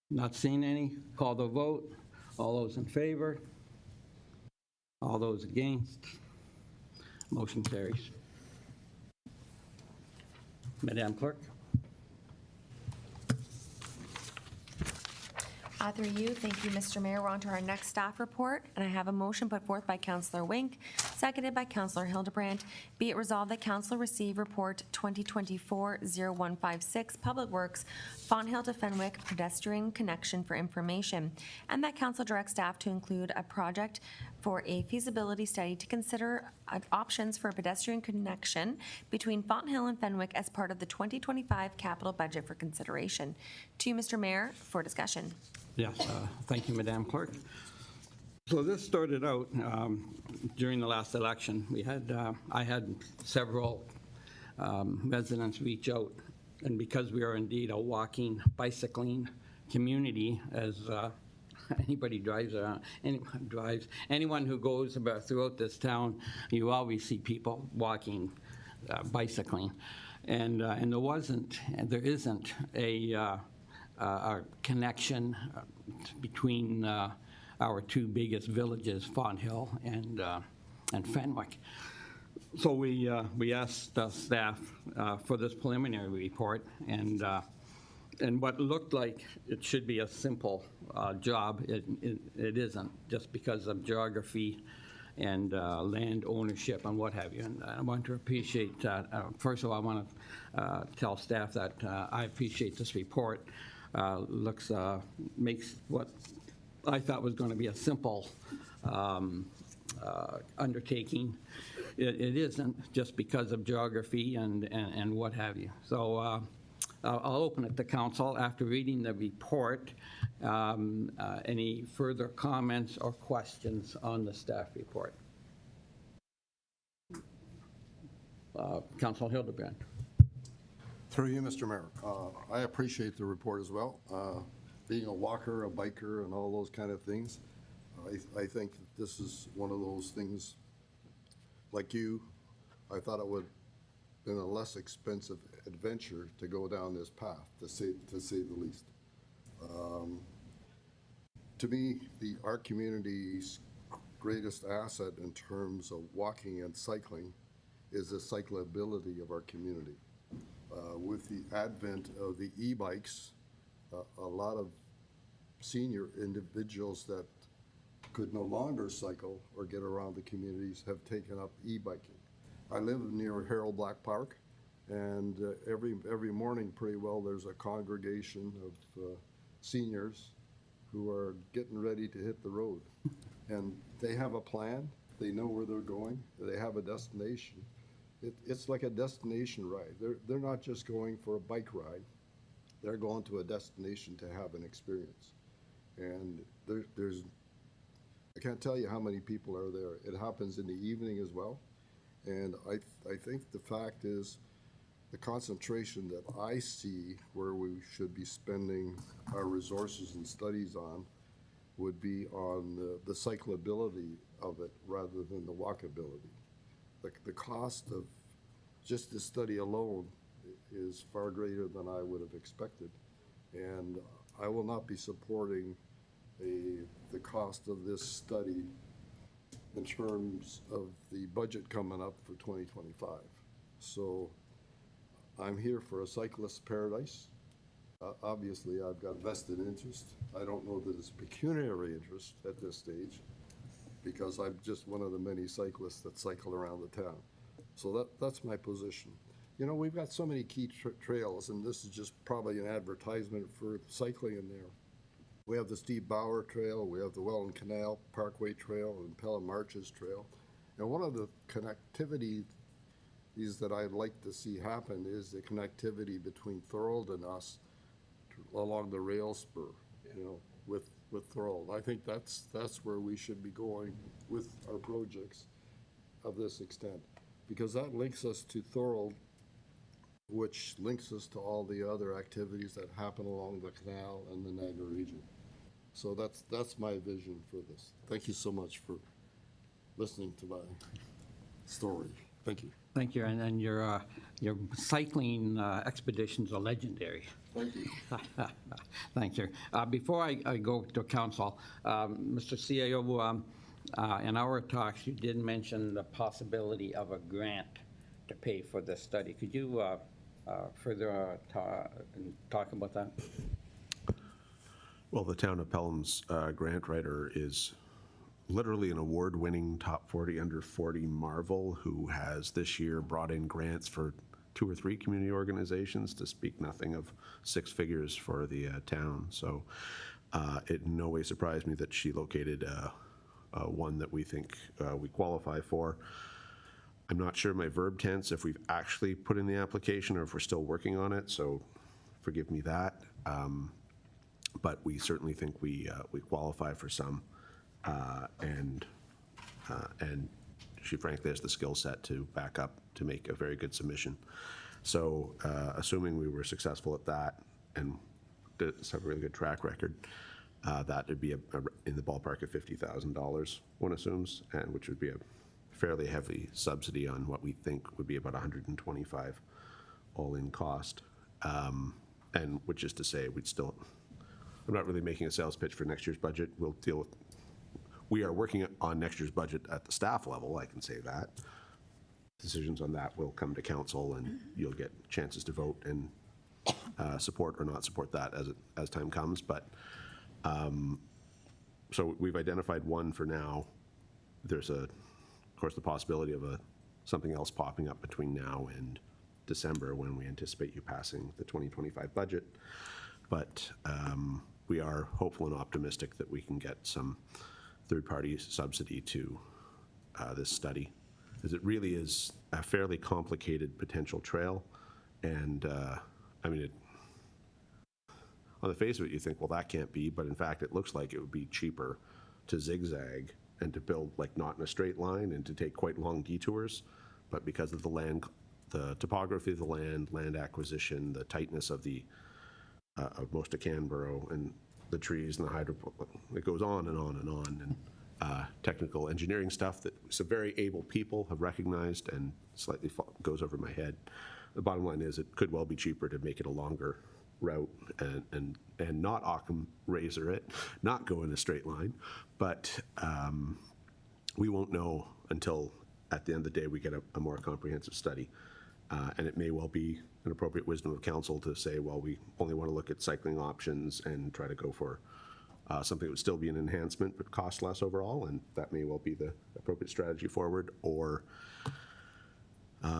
Not seeing any. Call the vote. All those in favor? All those against? Motion carries. Madam Clerk? Through you, thank you, Mr. Mayor. We're on to our next staff report, and I have a motion put forth by Councillor Wink, seconded by Councillor Hildebrandt. Be it resolved that Council receive report 2024-0156, Public Works, Fonthill to Fenwick pedestrian connection for information, and that Council direct staff to include a project for a feasibility study to consider options for a pedestrian connection between Fonthill and Fenwick as part of the 2025 capital budget for consideration. To you, Mr. Mayor, for discussion. Yes, thank you, Madam Clerk. So this started out during the last election. I had several residents reach out, and because we are indeed a walking, bicycling community, as anybody drives around, anyone who goes about throughout this town, you always see people walking, bicycling, and there isn't a connection between our two biggest villages, Fonthill and Fenwick. So we asked staff for this preliminary report, and what looked like it should be a simple job, it isn't, just because of geography and land ownership and what have you. And I want to appreciate that. First of all, I want to tell staff that I appreciate this report. Makes what I thought was going to be a simple undertaking. It isn't just because of geography and what have you. So I'll open it to council after reading the report. Any further comments or questions on the staff report? Councilor Hildebrand. Through you, Mr. Mayor. I appreciate the report as well. Being a walker, a biker, and all those kind of things, I think that this is one of those things, like you, I thought it would have been a less expensive adventure to go down this path, to say the least. To me, our community's greatest asset in terms of walking and cycling is the cyclability of our community. With the advent of the e-bikes, a lot of senior individuals that could no longer cycle or get around the communities have taken up e-biking. I live near Harold Black Park, and every morning pretty well there's a congregation of seniors who are getting ready to hit the road. And they have a plan, they know where they're going, they have a destination. It's like a destination ride. They're not just going for a bike ride, they're going to a destination to have an experience. And there's I can't tell you how many people are there. It happens in the evening as well. And I think the fact is the concentration that I see where we should be spending our resources and studies on would be on the cyclability of it rather than the walkability. The cost of just this study alone is far greater than I would have expected. And I will not be supporting the cost of this study in terms of the budget coming up for 2025. So I'm here for a cyclist paradise. Obviously, I've got vested interest. I don't know that it's pecuniary interest at this stage, because I'm just one of the many cyclists that cycle around the town. So that's my position. You know, we've got so many key trails, and this is just probably an advertisement for cycling in there. We have the Steve Bauer Trail, we have the Welland Canal Parkway Trail, and Pelham Marches Trail. And one of the connectivity that I'd like to see happen is the connectivity between Thorold and us along the rail spur, you know, with Thorold. I think that's where we should be going with our projects of this extent, because that links us to Thorold, which links us to all the other activities that happen along the canal and the Niagara region. So that's my vision for this. Thank you so much for listening to my story. Thank you. Thank you, and your cycling expeditions are legendary. Thank you. Thank you. Before I go to council, Mr. CAO, in our talks, you did mention the possibility of a grant to pay for this study. Could you further talk about that? Well, the town of Pelham's grant writer is literally an award-winning top 40 under 40 marvel who has this year brought in grants for 2 or 3 community organizations, to speak nothing of 6 figures for the town. So it in no way surprised me that she located one that we think we qualify for. I'm not sure my verb tense if we've actually put in the application or if we're still working on it, so forgive me that. But we certainly think we qualify for some. And she frankly has the skill set to back up to make a very good submission. So assuming we were successful at that and have a really good track record, that would be in the ballpark of $50,000, one assumes, and which would be a fairly heavy subsidy on what we think would be about $125 all-in cost. And which is to say, I'm not really making a sales pitch for next year's budget. We'll deal with, we are working on next year's budget at the staff level, I can say that. Decisions on that will come to council, and you'll get chances to vote and support or not support that as time comes. But so we've identified one for now. There's of course the possibility of something else popping up between now and December when we anticipate you passing the 2025 budget. But we are hopeful and optimistic that we can get some third-party subsidy to this study, because it really is a fairly complicated potential trail. And I mean, on the face of it, you think, well, that can't be, but in fact, it looks like it would be cheaper to zigzag and to build like not in a straight line and to take quite long detours. But because of the land, the topography of the land acquisition, the tightness of the of most of Canberra and the trees and the it goes on and on and on. And technical engineering stuff that some very able people have recognized and slightly goes over my head. The bottom line is it could well be cheaper to make it a longer route and not Occam razor it, not go in a straight line. But we won't know until at the end of the day we get a more comprehensive study. And it may well be an appropriate wisdom of council to say, well, we only want to look at cycling options and try to go for something that would still be an enhancement but cost less overall, and that may well be the appropriate strategy forward. Or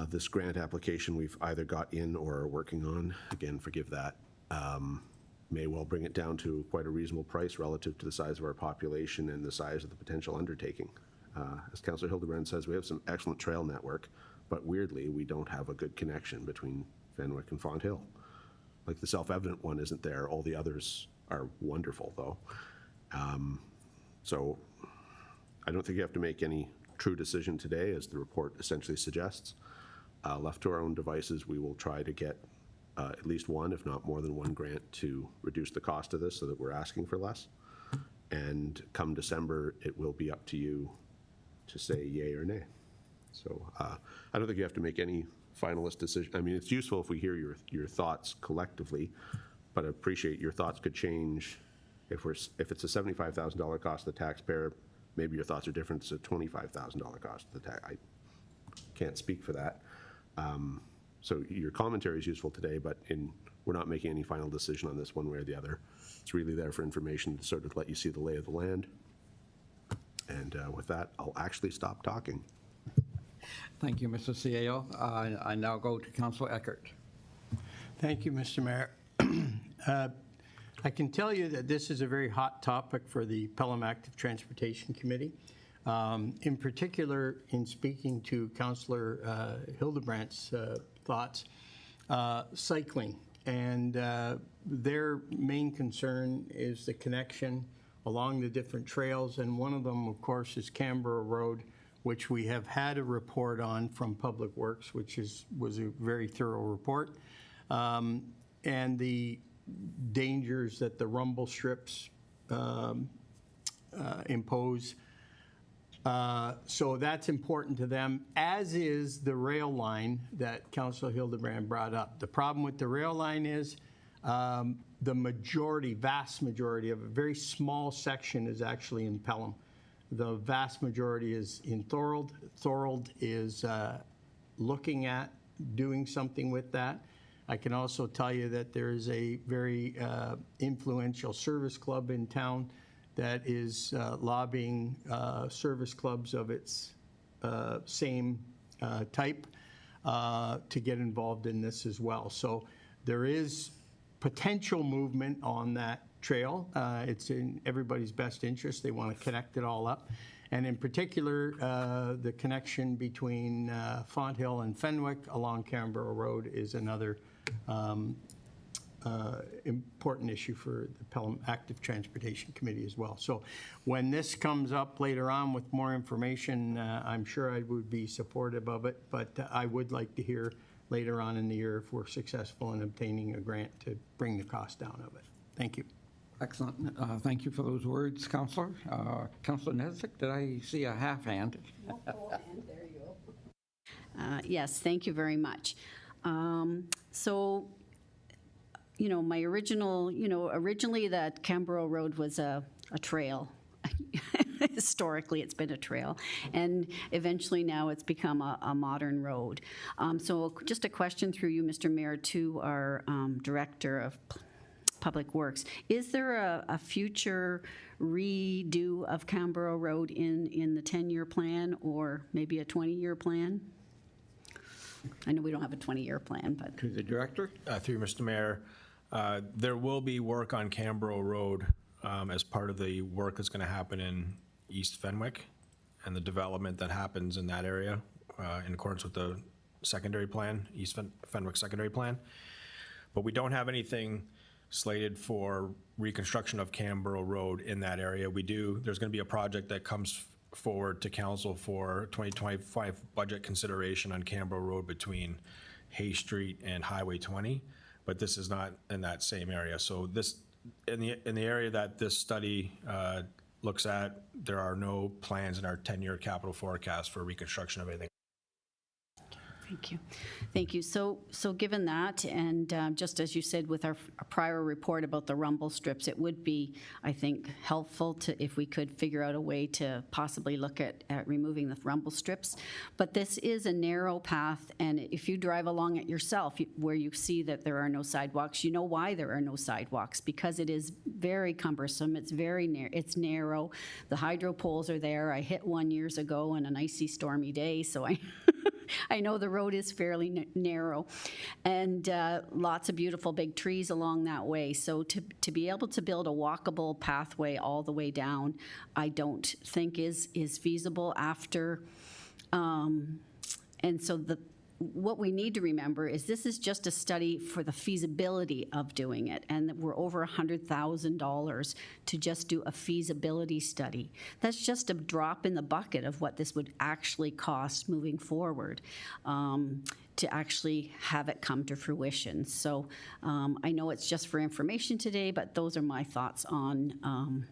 this grant application we've either got in or are working on, again, forgive that, may well bring it down to quite a reasonable price relative to the size of our population and the size of the potential undertaking. As Councillor Hildebrand says, we have some excellent trail network, but weirdly, we don't have a good connection between Fenwick and Font Hill. Like the self-evident one isn't there. All the others are wonderful, though. So I don't think you have to make any true decision today, as the report essentially suggests. Left to our own devices, we will try to get at least one, if not more than one grant to reduce the cost of this so that we're asking for less. And come December, it will be up to you to say yay or nay. So I don't think you have to make any finalist decision. I mean, it's useful if we hear your thoughts collectively, but I appreciate your thoughts could change. If it's a $75,000 cost to the taxpayer, maybe your thoughts are different. It's a $25,000 cost to the tax. I can't speak for that. So your commentary is useful today, but we're not making any final decision on this one way or the other. It's really there for information to sort of let you see the lay of the land. And with that, I'll actually stop talking. Thank you, Mr. CAO. I now go to Councillor Eckert. Thank you, Mr. Mayor. I can tell you that this is a very hot topic for the Pelham Active Transportation Committee. In particular, in speaking to Councillor Hildebrandt's thoughts, cycling. And their main concern is the connection along the different trails. And one of them, of course, is Canberra Road, which we have had a report on from Public Works, which was a very thorough report. And the dangers that the rumble strips impose. So that's important to them, as is the rail line that Councillor Hildebrand brought up. The problem with the rail line is the vast majority of a very small section is actually in Pelham. The vast majority is in Thorold. Thorold is looking at doing something with that. I can also tell you that there is a very influential service club in town that is lobbying service clubs of its same type to get involved in this as well. So there is potential movement on that trail. It's in everybody's best interest. They want to connect it all up. And in particular, the connection between Font Hill and Fenwick along Canberra Road is another important issue for the Pelham Active Transportation Committee as well. So when this comes up later on with more information, I'm sure I would be supportive of it, but I would like to hear later on in the year if we're successful in obtaining a grant to bring the cost down of it. Thank you. Excellent. Thank you for those words, Councillor. Councillor Nesbitt, did I see a half hand? There you go. Yes, thank you very much. So, my originally that Canberra Road was a trail. Historically, it's been a trail, and eventually now it's become a modern road. So just a question through you, Mr. Mayor, to our Director of Public Works. Is there a future redo of Canberra Road in the 10-year plan, or maybe a 20-year plan? I know we don't have a 20-year plan, but... To the Director? Through you, Mr. Mayor, there will be work on Canberra Road as part of the work that's going to happen in East Fenwick. and the development that happens in that area in accordance with the secondary plan, East Fenwick secondary plan. But we don't have anything slated for reconstruction of Canberra Road in that area. There's going to be a project that comes forward to council for 2025 budget consideration on Canberra Road between Hay Street and Highway 20, but this is not in that same area. So this, in the area that this study looks at, there are no plans in our 10-year capital forecast for reconstruction of anything. Thank you. Thank you. So given that, and just as you said with our prior report about the rumble strips, it would be, I think, helpful to, if we could figure out a way to possibly look at removing the rumble strips. But this is a narrow path, and if you drive along it yourself, where you see that there are no sidewalks, you know why there are no sidewalks, because it is very cumbersome. It's very it's narrow. The hydro poles are there. I hit one years ago on an icy, stormy day, so I know the road is fairly narrow, and lots of beautiful big trees along that way. So to be able to build a walkable pathway all the way down, I don't think is feasible after. And so what we need to remember is this is just a study for the feasibility of doing it, and that we're over $100,000 to just do a feasibility study. That's just a drop in the bucket of what this would actually cost moving forward to actually have it come to fruition. So I know it's just for information today, but those are my thoughts on,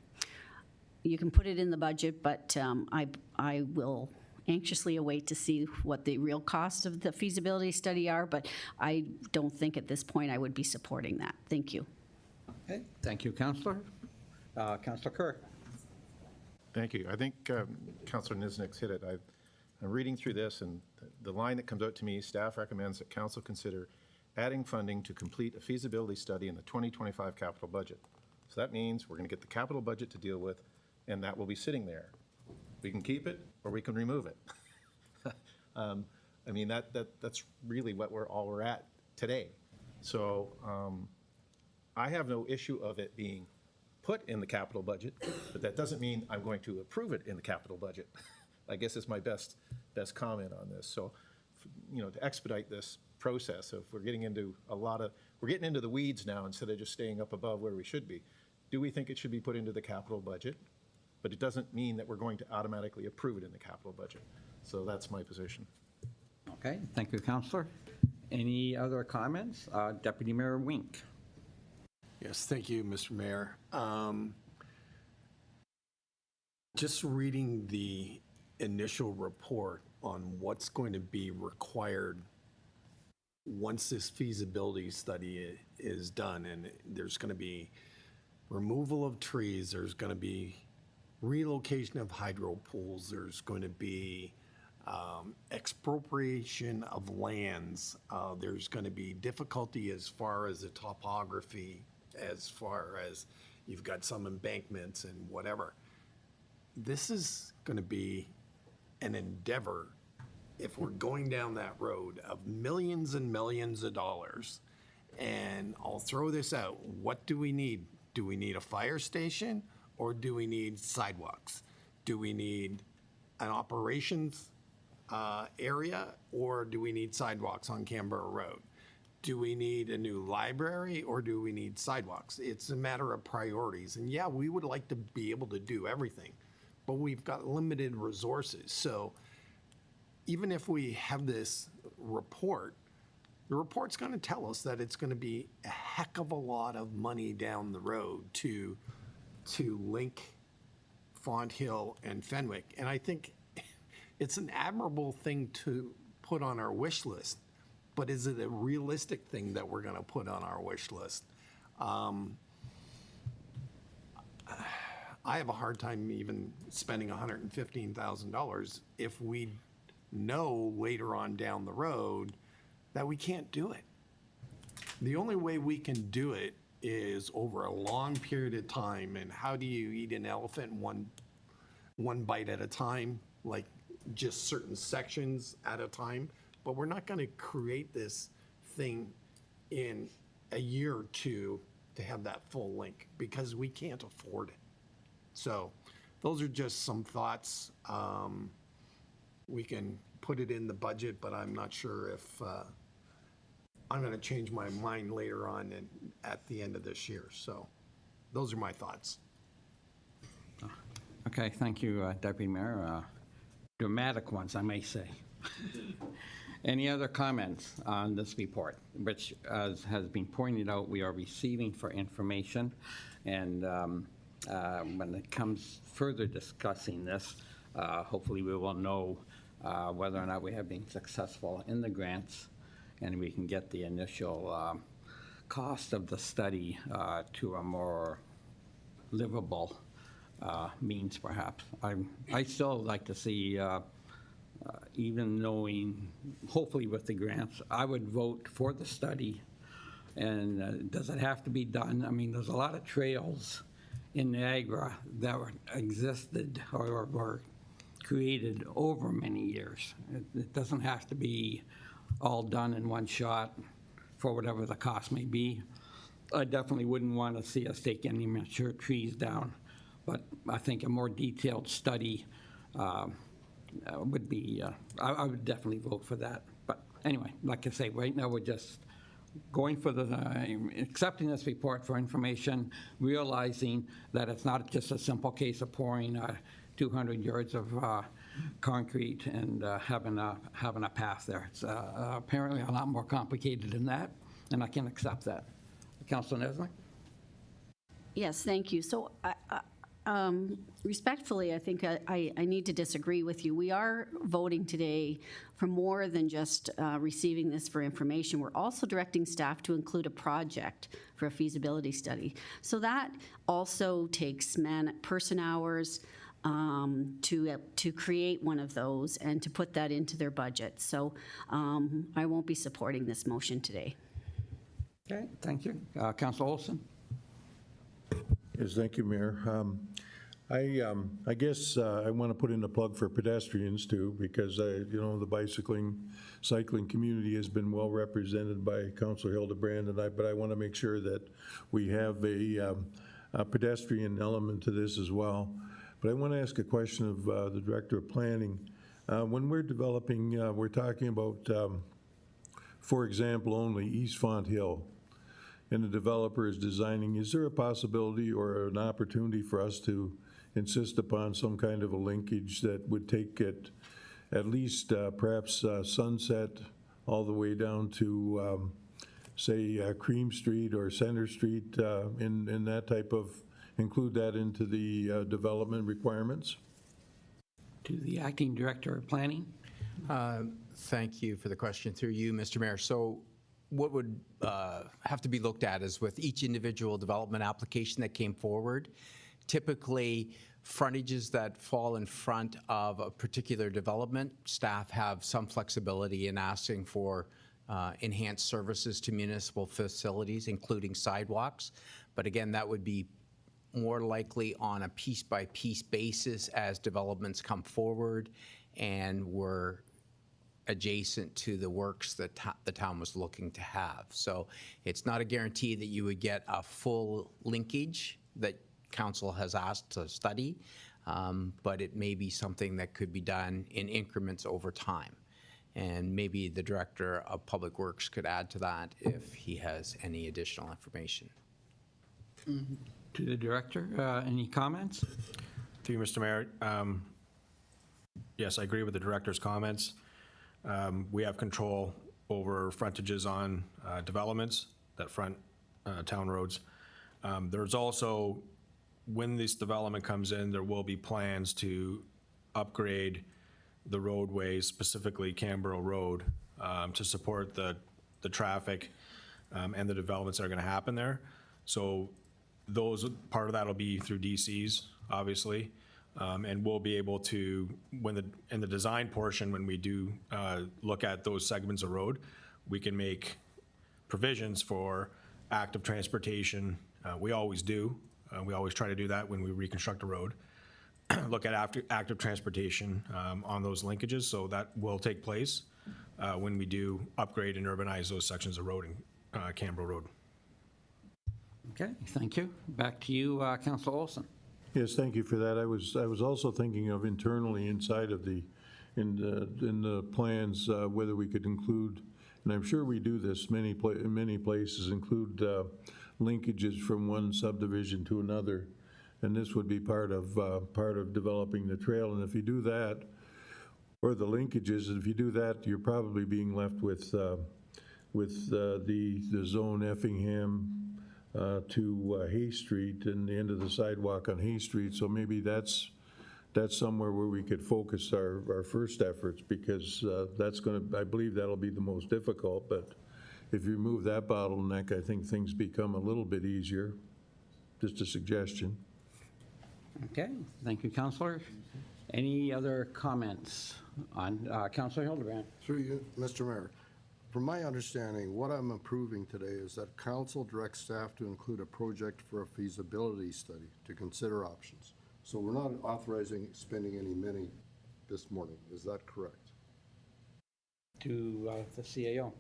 you can put it in the budget, but I will anxiously await to see what the real cost of the feasibility study are, but I don't think at this point I would be supporting that. Thank you. Okay, thank you, Councillor. Councillor Kerr. Thank you. I think Councillor Niznik's hit it. I'm reading through this, and the line that comes out to me, staff recommends that council consider adding funding to complete a feasibility study in the 2025 capital budget. So that means we're going to get the capital budget to deal with, and that will be sitting there. We can keep it or we can remove it. I mean, that's really what we're at today. So I have no issue of it being put in the capital budget, but that doesn't mean I'm going to approve it in the capital budget. I guess is my best comment on this. So, to expedite this process, if we're getting into we're getting into the weeds now instead of just staying up above where we should be. Do we think it should be put into the capital budget? But it doesn't mean that we're going to automatically approve it in the capital budget. So that's my position. Okay, thank you, Councillor. Any other comments? Deputy Mayor Wink. Yes, thank you, Mr. Mayor. Just reading the initial report on what's going to be required once this feasibility study is done, and there's going to be removal of trees, there's going to be relocation of hydro pools, there's going to be expropriation of lands, there's going to be difficulty as far as the topography, as far as you've got some embankments and whatever. This is going to be an endeavor, if we're going down that road, of millions and millions of dollars. And I'll throw this out. What do we need? Do we need a fire station, or do we need sidewalks? Do we need an operations area, or do we need sidewalks on Canberra Road? Do we need a new library, or do we need sidewalks? It's a matter of priorities. And yeah, we would like to be able to do everything, but we've got limited resources. So even if we have this report, the report's going to tell us that it's going to be a heck of a lot of money down the road to link Fonthill and Fenwick. And I think it's an admirable thing to put on our wish list, but is it a realistic thing that we're going to put on our wish list? I have a hard time even spending $115,000 if we know later on down the road that we can't do it. The only way we can do it is over a long period of time. And how do you eat an elephant one bite at a time, like just certain sections at a time? But we're not going to create this thing in a year or two to have that full link, because we can't afford it. So those are just some thoughts. We can put it in the budget, but I'm not sure if I'm going to change my mind later on and at the end of this year. So those are my thoughts. Okay, thank you, Deputy Mayor. Dramatic ones, I may say. Any other comments on this report, which, as has been pointed out, we are receiving for information, and when it comes further discussing this, hopefully we will know whether or not we have been successful in the grants, and we can get the initial cost of the study to a more livable means, perhaps. I still like to see, even knowing, hopefully with the grants, I would vote for the study. And does it have to be done? I mean, there's a lot of trails in Niagara that existed or were created over many years. It doesn't have to be all done in one shot for whatever the cost may be. I definitely wouldn't want to see us take any mature trees down, but I think a more detailed study would be, I would definitely vote for that. But anyway, like I say, right now we're just going for the, accepting this report for information, realizing that it's not just a simple case of pouring 200 yards of concrete and having a path there. It's apparently a lot more complicated than that, and I can accept that. Councilor Nesbitt? Yes, thank you. So respectfully, I think I need to disagree with you. We are voting today for more than just receiving this for information. We're also directing staff to include a project for a feasibility study. So that also takes person hours to create one of those and to put that into their budget. So I won't be supporting this motion today. Okay, thank you. Councilor Olson? Yes, thank you, Mayor. I guess I want to put in a plug for pedestrians too, because you know, the cycling community has been well represented by Councilor Hildebrand, but I want to make sure that we have a pedestrian element to this as well. But I want to ask a question of the Director of Planning. When we're developing, we're talking about, for example, only East Font Hill, and the developer is designing, is there a possibility or an opportunity for us to insist upon some kind of a linkage that would take it at least perhaps Sunset all the way down to, say, Cream Street or Center Street, in that type of, include that into the development requirements? To the Acting Director of Planning? Thank you for the question through you, Mr. Mayor. So what would have to be looked at is with each individual development application that came forward, typically frontages that fall in front of a particular development, staff have some flexibility in asking for enhanced services to municipal facilities, including sidewalks. But again, that would be more likely on a piece-by-piece basis as developments come forward and were adjacent to the works that the town was looking to have. So it's not a guarantee that you would get a full linkage that council has asked to study, but it may be something that could be done in increments over time. And maybe the Director of Public Works could add to that if he has any additional information. To the Director, any comments? Through you, Mr. Mayor. Yes, I agree with the Director's comments. We have control over frontages on developments that front town roads. There's also, when this development comes in, there will be plans to upgrade the roadways, specifically Canberra Road, to support the traffic and the developments that are going to happen there. So those, part of that will be through DCs, obviously. And we'll be able to, in the design portion, when we do look at those segments of road, we can make provisions for active transportation. We always do. We always try to do that when we reconstruct a road. Look at active transportation on those linkages, so that will take place when we do upgrade and urbanize those sections of road in Canberra Road. Okay, thank you. Back to you, Councilor Olson. Yes, thank you for that. I was also thinking of internally inside of in the plans, whether we could include, and I'm sure we do this in many places, include linkages from one subdivision to another. And this would be part of developing the trail. And if you do that, or the linkages, if you do that, you're probably being left with the zone Effingham to Hay Street and the end of the sidewalk on Hay Street. So maybe that's somewhere where we could focus our first efforts, because that's going to, I believe that'll be the most difficult. But if you remove that bottleneck, I think things become a little bit easier. Just a suggestion. Okay, thank you, Counselor. Any other comments on Counselor Hildebrand? Through you, Mr. Mayor. From my understanding, what I'm approving today is that council directs staff to include a project for a feasibility study to consider options. So we're not authorizing spending any money this morning. Is that correct? To the CAO.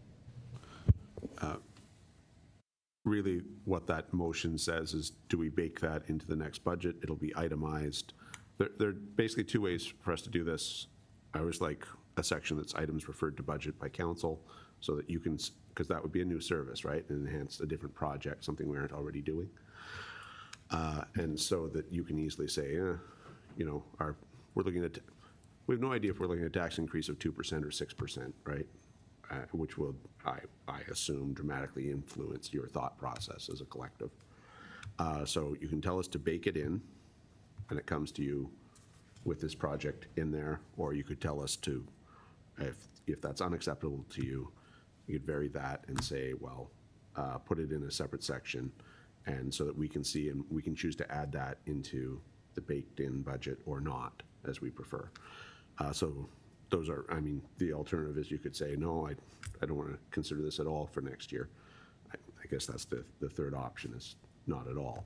Really, what that motion says is, do we bake that into the next budget? It'll be itemized. There are basically two ways for us to do this. I always like a section that's items referred to budget by council, so that you can, because that would be a new service, right? And enhance a different project, something we aren't already doing. And so that you can easily say, you know, we're looking at, we have no idea if we're looking at a tax increase of 2% or 6%, right? Which will, I assume, dramatically influence your thought process as a collective. So you can tell us to bake it in, and it comes to you with this project in there, or you could tell us to, if that's unacceptable to you, you could vary that and say, well, put it in a separate section, and so that we can see, and we can choose to add that into the baked-in budget or not, as we prefer. So those are, I mean, the alternative is you could say, no, I don't want to consider this at all for next year. I guess that's the third option, is not at all.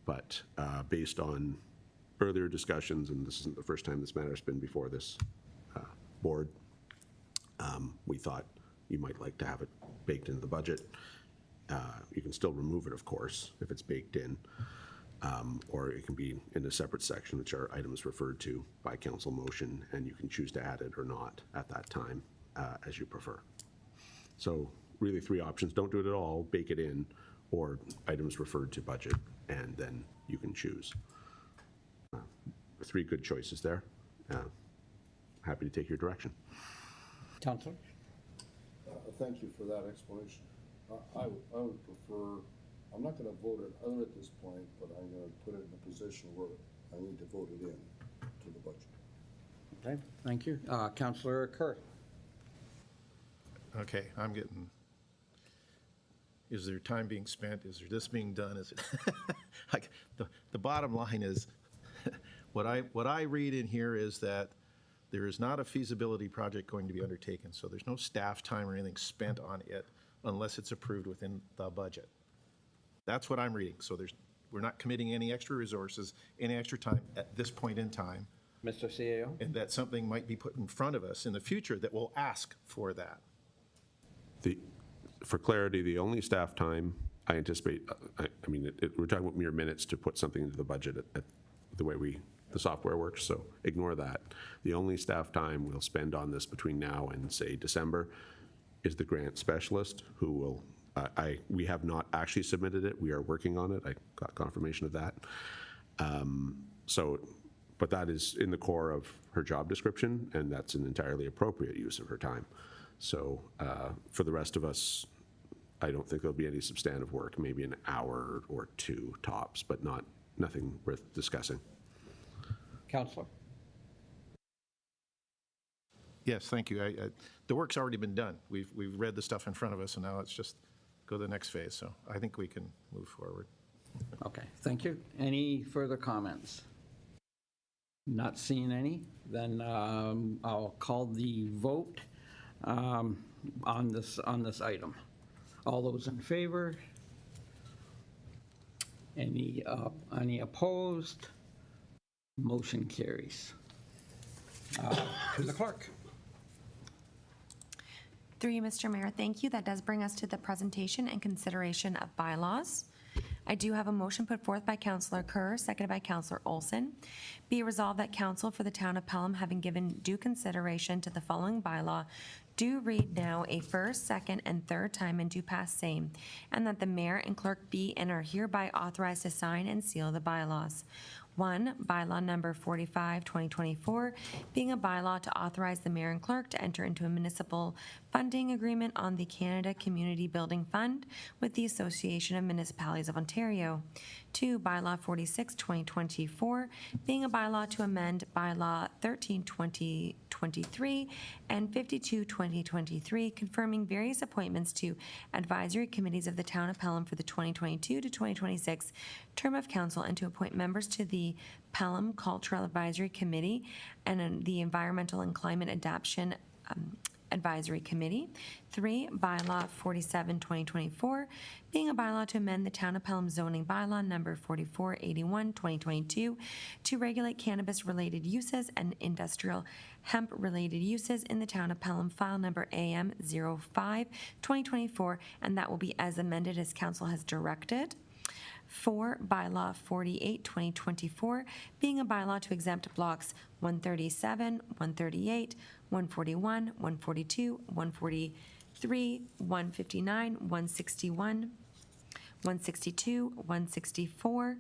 But based on earlier discussions, and this isn't the first time this matter's been before this board, we thought you might like to have it baked into the budget. You can still remove it, of course, if it's baked in, or it can be in a separate section, which are items referred to by council motion, and you can choose to add it or not at that time, as you prefer. So really three options: don't do it at all, bake it in, or items referred to budget, and then you can choose. Three good choices there. Happy to take your direction. Counselor? Thank you for that explanation. I would prefer, I'm not going to vote it out at this point, but I'm going to put it in a position where I need to vote it in to the budget. Okay, thank you. Counselor Kerr? Okay, I'm getting, is there time being spent? Is there this being done? Is it, like, the bottom line is, what I read in here is that there is not a feasibility project going to be undertaken, so there's no staff time or anything spent on it unless it's approved within the budget. That's what I'm reading. So we're not committing any extra resources, any extra time at this point in time. Mr. CAO? And that something might be put in front of us in the future that will ask for that. For clarity, the only staff time I anticipate, I mean, we're talking about mere minutes to put something into the budget at the way the software works, so ignore that. The only staff time we'll spend on this between now and, say, December is the grant specialist, who will, we have not actually submitted it. We are working on it. I got confirmation of that. But that is in the core of her job description, and that's an entirely appropriate use of her time. So for the rest of us, I don't think there'll be any substantive work, maybe an hour or two tops, but nothing worth discussing. Counselor? Yes, thank you. The work's already been done. We've read the stuff in front of us, and now it's just go to the next phase. So I think we can move forward. Okay, thank you. Any further comments? Not seeing any, then I'll call the vote on this item. All those in favor? Any opposed? Motion carries. To the clerk. Through you, Mr. Mayor, thank you. That does bring us to the presentation and consideration of bylaws. I do have a motion put forth by Councillor Kerr, seconded by Councillor Olson. Be it resolved that council for the town of Pelham, having given due consideration to the following bylaw, do read now a first, second, and third time and do pass same, and that the mayor and clerk be and are hereby authorized to sign and seal the bylaws. 1, bylaw number 45, 2024, being a bylaw to authorize the mayor and clerk to enter into a municipal funding agreement on the Canada Community Building Fund with the Association of Municipalities of Ontario. 2, bylaw 46, 2024, being a bylaw to amend bylaw 13, 2023 and 52, 2023, confirming various appointments to advisory committees of the town of Pelham for the 2022 to 2026 term of council, and to appoint members to the Pelham Cultural Advisory Committee and the Environmental and Climate Adaptation Advisory Committee. 3, bylaw 47, 2024, being a bylaw to amend the Town of Pelham zoning bylaw number 4481, 2022, to regulate cannabis-related uses and industrial hemp-related uses in the Town of Pelham, file number AM05, 2024, and that will be as amended as council has directed. 4, bylaw 48, 2024, being a bylaw to exempt blocks 137, 138, 141, 142, 143, 159, 161, 162, 164,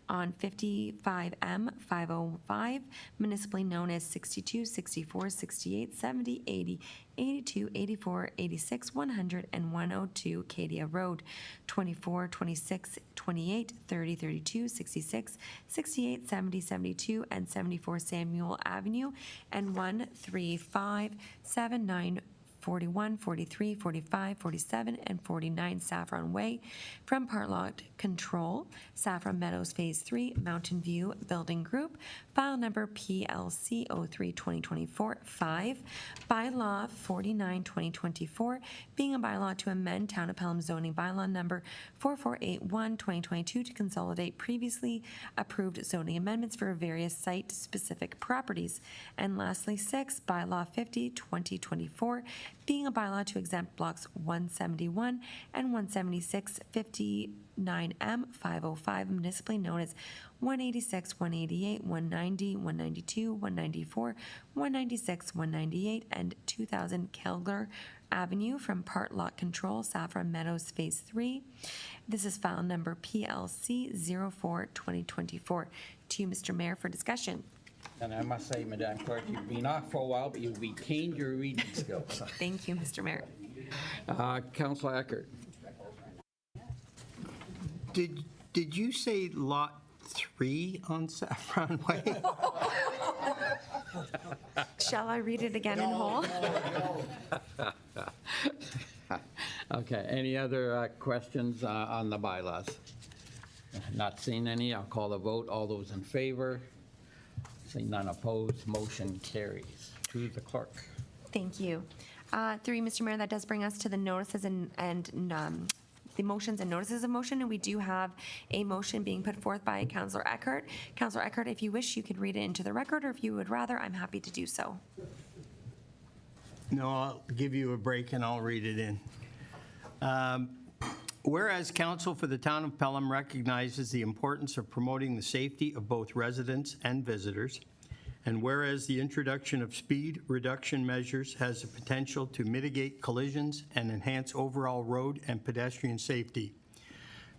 on 55M 505, municipally known as 62, 64, 68, 70, 80, 82, 84, 86, 100, and 102 Cadia Road, 24, 26, 28, 30, 32, 66, 68, 70, 72, and 74 Samuel Avenue, and 135, 79, 41, 43, 45, 47, and 49 Saffron Way from Part Lot Control, Saffron Meadows Phase 3, Mountain View Building Group, file number PLC 03-2024. 5, bylaw 49, 2024, being a bylaw to amend Town of Pelham zoning bylaw number 4481, 2022 to consolidate previously approved zoning amendments for various site-specific properties. And lastly, 6, bylaw 50, 2024, being a bylaw to exempt blocks 171 and 176, 59M 505, municipally known as 186, 188, 190, 192, 194, 196, 198, and 2000 Kelgar Avenue from Part Lot Control, Saffron Meadows Phase 3. This is file number PLC 04-2024. To you, Mr. Mayor, for discussion. And I must say, Madam Clerk, you've been off for a while, but you've retained your reading skills. Thank you, Mr. Mayor. Councillor Eckert. Did you say lot 3 on Saffron Way? Shall I read it again in whole? Okay, any other questions on the bylaws? Not seeing any, I'll call the vote. All those in favor? Seeing none opposed, motion carries. To the clerk. Thank you. Through you, Mr. Mayor, that does bring us to the notices and the motions and notices of motion, and we do have a motion being put forth by Councillor Eckert. Councillor Eckert, if you wish, you could read it into the record, or if you would rather, I'm happy to do so. No, I'll give you a break and I'll read it in. Whereas Council for the Town of Pelham recognizes the importance of promoting the safety of both residents and visitors, and whereas the introduction of speed reduction measures has the potential to mitigate collisions and enhance overall road and pedestrian safety,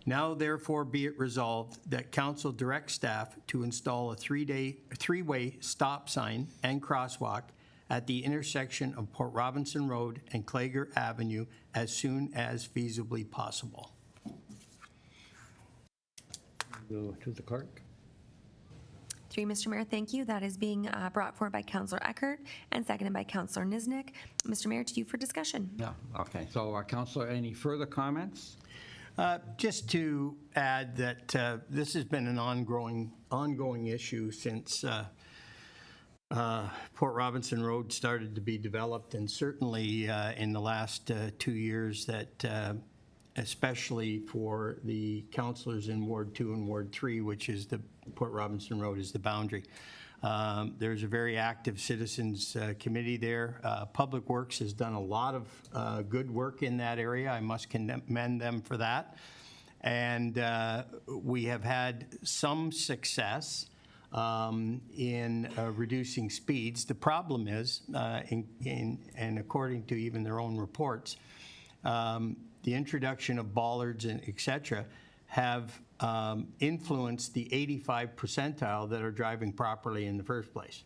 now therefore be it resolved that Council directs staff to install a three-way stop sign and crosswalk at the intersection of Port Robinson Road and Clager Avenue as soon as feasibly possible. Go to the clerk. Through you, Mr. Mayor, thank you. That is being brought forward by Councillor Eckert and seconded by Councillor Niznik. Mr. Mayor, to you for discussion. Yeah, okay. So, Councillor, any further comments? Just to add that this has been an ongoing issue since Port Robinson Road started to be developed, and certainly in the last 2 years that especially for the councillors in Ward 2 and Ward 3, which is the Port Robinson Road is the boundary. There's a very active citizens committee there. Public Works has done a lot of good work in that area. I must commend them for that. And we have had some success in reducing speeds. The problem is, and according to even their own reports, the introduction of bollards and et cetera have influenced the 85 percentile that are driving properly in the first place.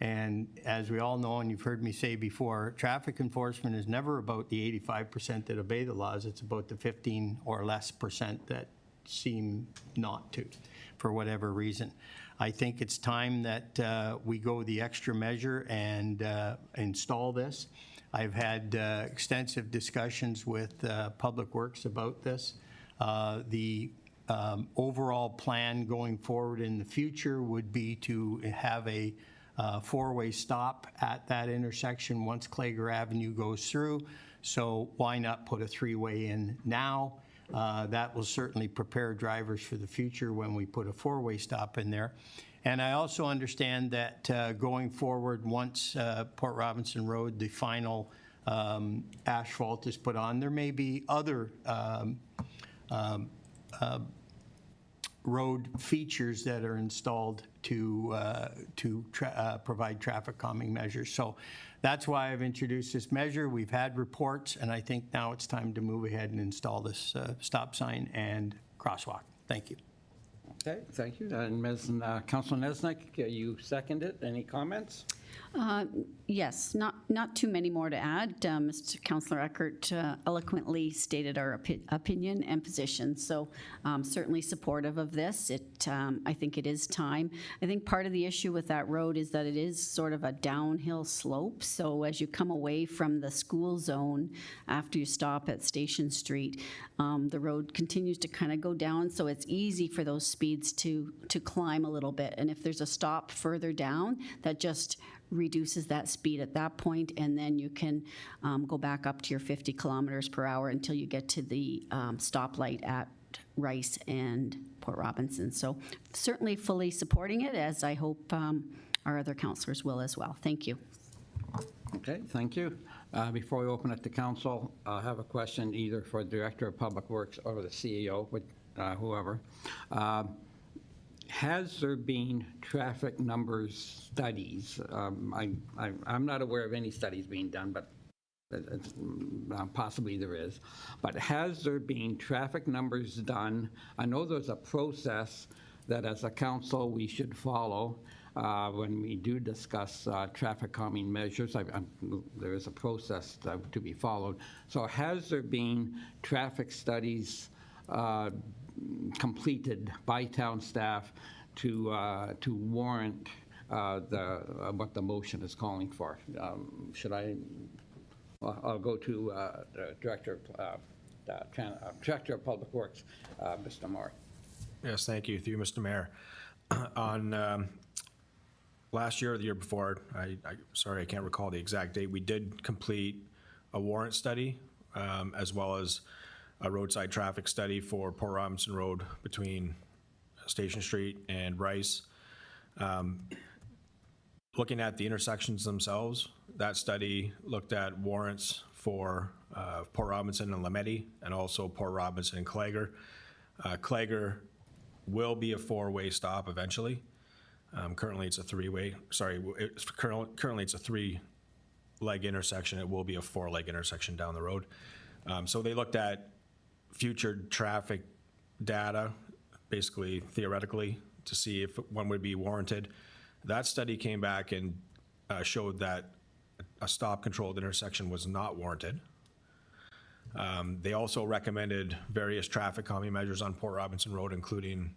And as we all know, and you've heard me say before, traffic enforcement is never about the 85% that obey the laws. It's about the 15 or less percent that seem not to, for whatever reason. I think it's time that we go the extra measure and install this. I've had extensive discussions with Public Works about this. The overall plan going forward in the future would be to have a four-way stop at that intersection once Klager Avenue goes through. So why not put a three-way in now? That will certainly prepare drivers for the future when we put a four-way stop in there. And I also understand that going forward, once Port Robinson Road, the final asphalt is put on, there may be other road features that are installed to provide traffic calming measures. So that's why I've introduced this measure. We've had reports, and I think now it's time to move ahead and install this stop sign and crosswalk. Thank you. Okay, thank you. And Councilor Nesnick, you second it. Any comments? Yes, not too many more to add. Mr. Councillor Eckert eloquently stated our opinion and position, so certainly supportive of this. I think it is time. I think part of the issue with that road is that it is sort of a downhill slope, so as you come away from the school zone after you stop at Station Street, the road continues to kind of go down, so it's easy for those speeds to climb a little bit. And if there's a stop further down, that just reduces that speed at that point, and then you can go back up to your 50 kilometers per hour until you get to the stoplight at Rice and Port Robinson. So certainly fully supporting it, as I hope our other councillors will as well. Thank you. Okay, thank you. Before we open it to council, I have a question either for the Director of Public Works or the CEO, whoever. Has there been traffic numbers studies? I'm not aware of any studies being done, but possibly there is. But has there been traffic numbers done? I know there's a process that as a council we should follow when we do discuss traffic calming measures. There is a process to be followed. So has there been traffic studies completed by town staff to warrant what the motion is calling for? I'll go to the Director of Public Works, Mr. Moore. Yes, thank you. Through you, Mr. Mayor. On last year or the year before, sorry, I can't recall the exact date, we did complete a warrant study as well as a roadside traffic study for Port Robinson Road between Station Street and Rice. Looking at the intersections themselves, that study looked at warrants for Port Robinson and Lameti, and also Port Robinson and Klager. Klager will be a four-way stop eventually. Currently it's a three-way, currently it's a three-leg intersection. It will be a four-leg intersection down the road. So they looked at future traffic data, basically theoretically, to see if one would be warranted. That study came back and showed that a stop-controlled intersection was not warranted. They also recommended various traffic calming measures on Port Robinson Road, including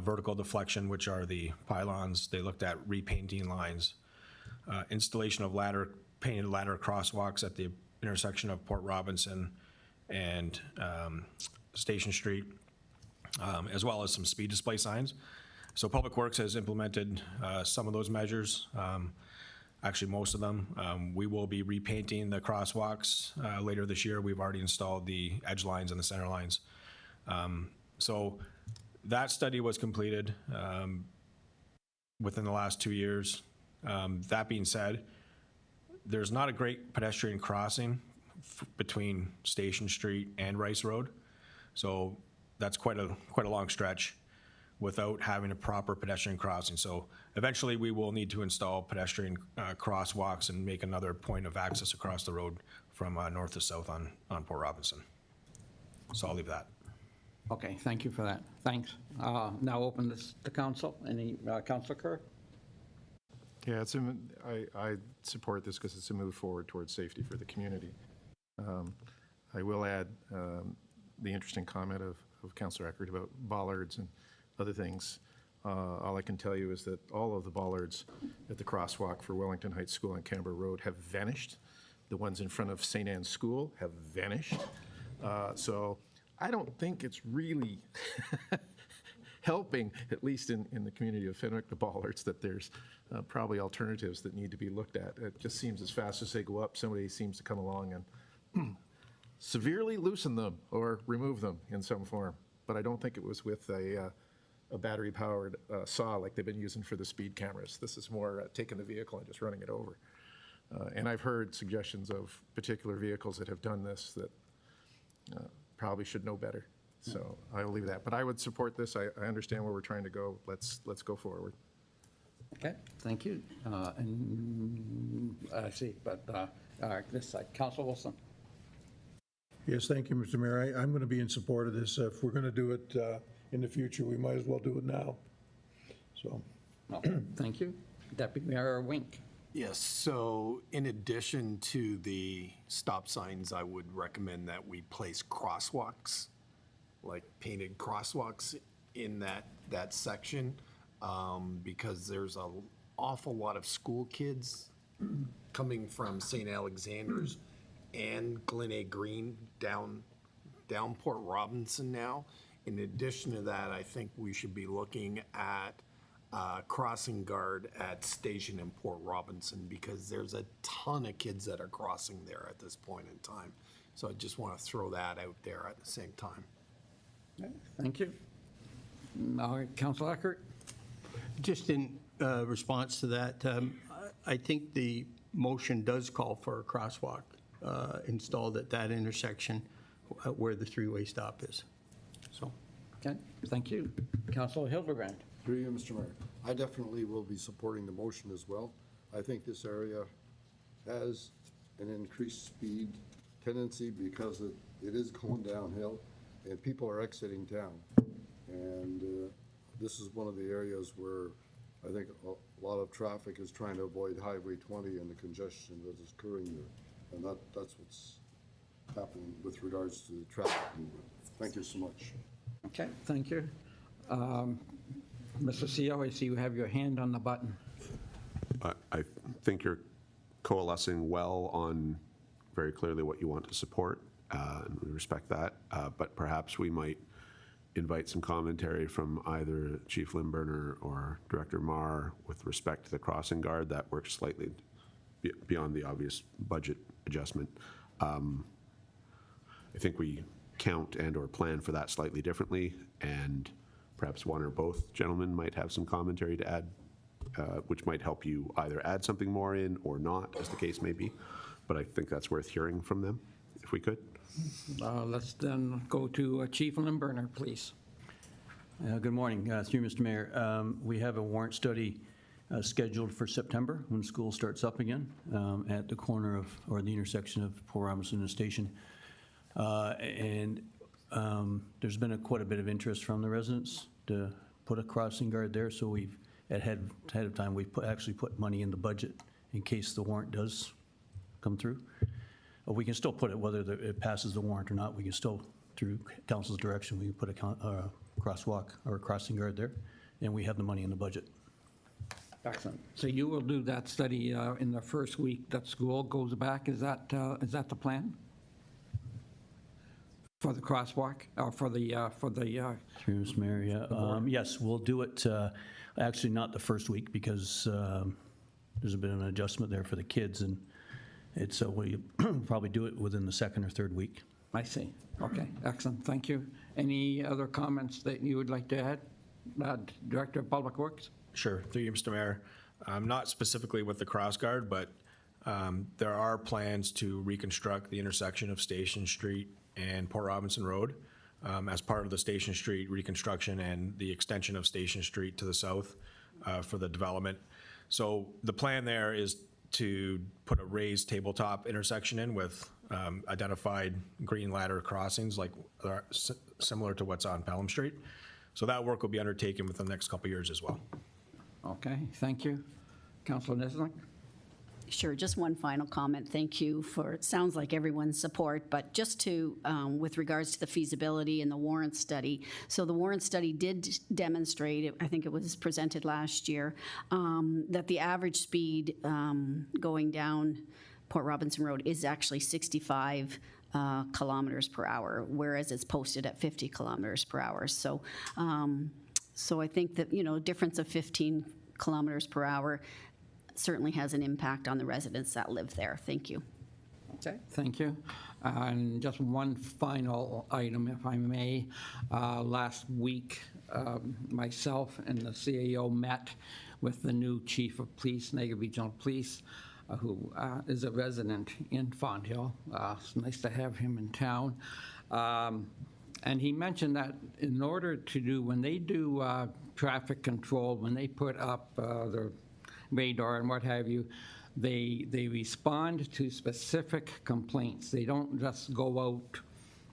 vertical deflection, which are the pylons. They looked at repainting lines, installation of painted ladder crosswalks at the intersection of Port Robinson and Station Street, as well as some speed display signs. So Public Works has implemented some of those measures, actually most of them. We will be repainting the crosswalks later this year. We've already installed the edge lines and the center lines. So that study was completed within the last 2 years. That being said, there's not a great pedestrian crossing between Station Street and Rice Road. So that's quite a long stretch without having a proper pedestrian crossing. So eventually, we will need to install pedestrian crosswalks and make another point of access across the road from north to south on Port Robinson. So I'll leave that. Okay, thank you for that. Thanks. Now open this to council. Any, Councilor Kerr? Yeah, I support this because it's a move forward towards safety for the community. I will add the interesting comment of Councillor Eckert about bollards and other things. All I can tell you is that all of the bollards at the crosswalk for Wellington Heights School and Canberra Road have vanished. The ones in front of St. Anne's School have vanished. So I don't think it's really helping, at least in the community of Fenwick, the bollards, that there's probably alternatives that need to be looked at. It just seems as fast as they go up, somebody seems to come along and severely loosen them or remove them in some form. But I don't think it was with a battery-powered saw like they've been using for the speed cameras. This is more taking the vehicle and just running it over. And I've heard suggestions of particular vehicles that have done this that probably should know better. So I will leave that. But I would support this. I understand where we're trying to go. Let's go forward. Okay, thank you. And I see, but this side, Councilor Wilson. Yes, thank you, Mr. Mayor. I'm going to be in support of this. If we're going to do it in the future, we might as well do it now. So, No, thank you. Deputy Mayor Wink. Yes, so in addition to the stop signs, I would recommend that we place crosswalks, like painted crosswalks in that section, because there's an awful lot of school kids coming from St. Alexander's and Glen A. Green down Port Robinson now. In addition to that, I think we should be looking at crossing guard at Station in Port Robinson, because there's a ton of kids that are crossing there at this point in time. So I just want to throw that out there at the same time. Okay, thank you. All right, Councilor Eckert. Just in response to that, I think the motion does call for a crosswalk installed at that intersection where the three-way stop is. So, Okay, thank you. Councilor Hildebrand. Through you, Mr. Mayor. I definitely will be supporting the motion as well. I think this area has an increased speed tendency because it is going downhill and people are exiting town. And this is one of the areas where I think a lot of traffic is trying to avoid Highway 20 and the congestion that is occurring there. And that's what's happening with regards to the traffic movement. Thank you so much. Okay, thank you. Mr. CEO, I see you have your hand on the button. I think you're coalescing well on very clearly what you want to support, and we respect that. But perhaps we might invite some commentary from either Chief Limburner or Director Marr with respect to the crossing guard. That works slightly beyond the obvious budget adjustment. I think we count and or plan for that slightly differently, and perhaps one or both gentlemen might have some commentary to add, which might help you either add something more in or not, as the case may be. But I think that's worth hearing from them, if we could. Let's then go to Chief Limburner, please. Good morning. Through Mr. Mayor, we have a warrant study scheduled for September when school starts up again at the corner of, or the intersection of Port Robinson and Station. There's been quite a bit of interest from the residents to put a crossing guard there, so we've, ahead of time, we've actually put money in the budget in case the warrant does come through. We can still put it, whether it passes the warrant or not, we can still, through council's direction, we can put a crosswalk or a crossing guard there, and we have the money in the budget. Excellent. So you will do that study in the first week that school goes back. Is that the plan? For the crosswalk, or for the Through Mr. Mayor, yeah. Yes, we'll do it, actually not the first week, because there's a bit of an adjustment there for the kids, and it's, we probably do it within the second or third week. I see. Okay, excellent. Thank you. Any other comments that you would like to add? Director of Public Works? Sure, through you, Mr. Mayor. Not specifically with the cross guard, but there are plans to reconstruct the intersection of Station Street and Port Robinson Road. as part of the Station Street reconstruction and the extension of Station Street to the south for the development. So the plan there is to put a raised tabletop intersection in with identified green ladder crossings like similar to what's on Pelham Street. So that work will be undertaken within the next couple of years as well. Okay, thank you. Councilor Nislin? Sure, just one final comment. Thank you for, it sounds like everyone's support, but just to, with regards to the feasibility and the warrant study. So the warrant study did demonstrate, I think it was presented last year, that the average speed going down Port Robinson Road is actually 65 kilometers per hour, whereas it's posted at 50 kilometers per hour. So, so I think that, difference of 15 kilometers per hour certainly has an impact on the residents that live there. Thank you. Okay, thank you. And just one final item, if I may. Last week, myself and the CAO met with the new Chief of Police, Niagara Regional Police, who is a resident in Fonthill. It's nice to have him in town. And he mentioned that in order to do, when they do traffic control, when they put up their radar and what have you, they respond to specific complaints. They don't just go out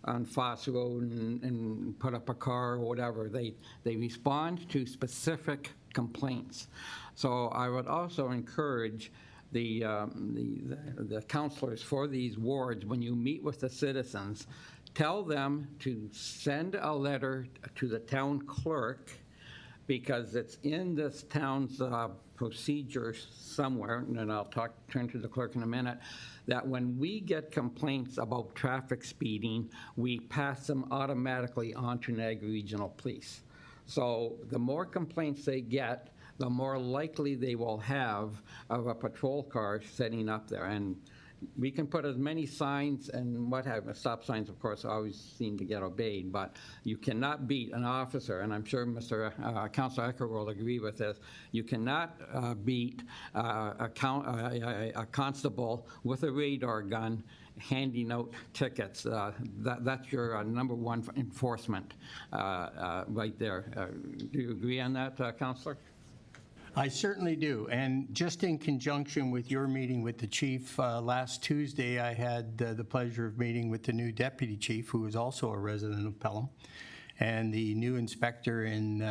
on Foss Road and put up a car or whatever. They respond to specific complaints. So I would also encourage the councillors for these wards, when you meet with the citizens, tell them to send a letter to the town clerk, because it's in this town's procedure somewhere, and I'll turn to the clerk in a minute, that when we get complaints about traffic speeding, we pass them automatically on to Niagara Regional Police. So the more complaints they get, the more likely they will have of a patrol car setting up there. And we can put as many signs and what have you. Stop signs, of course, always seem to get obeyed, but you cannot beat an officer, and I'm sure Councilor Ecker will agree with this. You cannot beat a constable with a radar gun handing out tickets. That's your number one enforcement right there. Do you agree on that, Councilor? I certainly do. And just in conjunction with your meeting with the chief, last Tuesday, I had the pleasure of meeting with the new deputy chief, who is also a resident of Pelham, and the new inspector in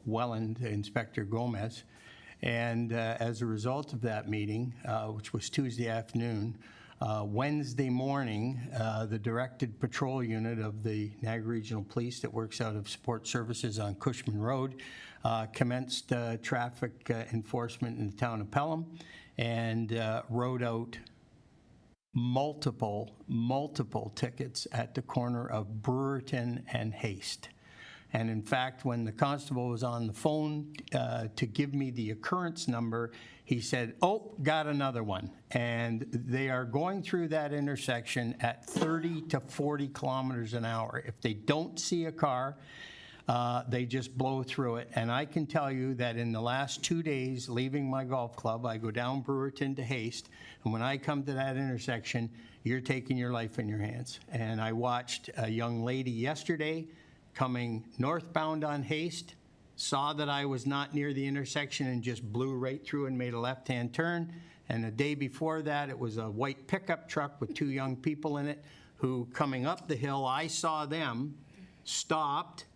Welland, Inspector Gomez. And as a result of that meeting, which was Tuesday afternoon, Wednesday morning, the directed patrol unit of the Niagara Regional Police that works out of Support Services on Cushman Road commenced traffic enforcement in the town of Pelham and wrote out multiple tickets at the corner of Brewerton and Haste. And in fact, when the constable was on the phone to give me the occurrence number, he said, "Oh, got another one." And they are going through that intersection at 30 to 40 kilometers an hour. If they don't see a car, they just blow through it. And I can tell you that in the last 2 days, leaving my golf club, I go down Brewerton to Haste, and when I come to that intersection, you're taking your life in your hands. And I watched a young lady yesterday coming northbound on Haste, saw that I was not near the intersection and just blew right through and made a left-hand turn. And the day before that, it was a white pickup truck with 2 young people in it who, coming up the hill, I saw them, stopped,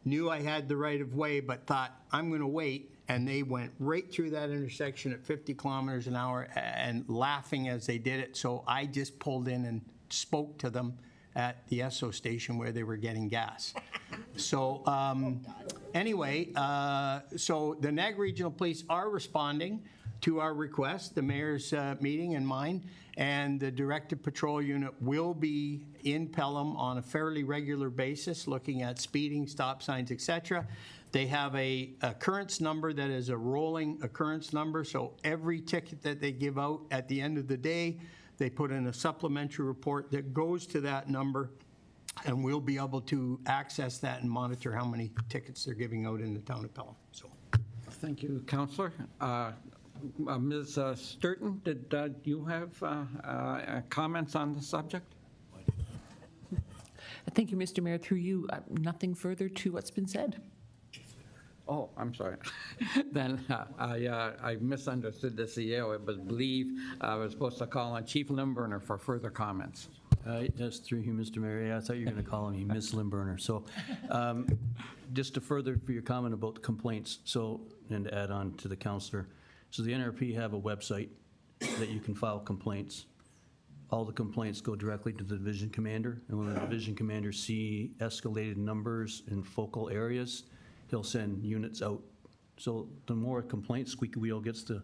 knew I had the right of way, but thought, I'm going to wait. And they went right through that intersection at 50 kilometers an hour and laughing as they did it. So I just pulled in and spoke to them at the Esso station where they were getting gas. So anyway, so the Niagara Regional Police are responding to our request, the mayor's meeting and mine, and the directed patrol unit will be in Pelham on a fairly regular basis, looking at speeding, stop signs, etc. They have a occurrence number that is a rolling occurrence number, so every ticket that they give out at the end of the day, they put in a supplementary report that goes to that number, and we'll be able to access that and monitor how many tickets they're giving out in the town of Pelham. So, Thank you, Councillor. Ms. Sturton, did you have comments on the subject? Thank you, Mr. Mayor. Through you, nothing further to what's been said. Oh, I'm sorry. Then I misunderstood the CEO. I believe I was supposed to call on Chief Limburner for further comments. That's through you, Mr. Mayor. Yeah, I thought you were going to call me Miss Limburner. So just to further for your comment about the complaints, so, and to add on to the counselor, so the NRP have a website that you can file complaints. All the complaints go directly to the division commander, and when the division commander see escalated numbers in focal areas, he'll send units out. So the more complaints, squeaky wheel gets the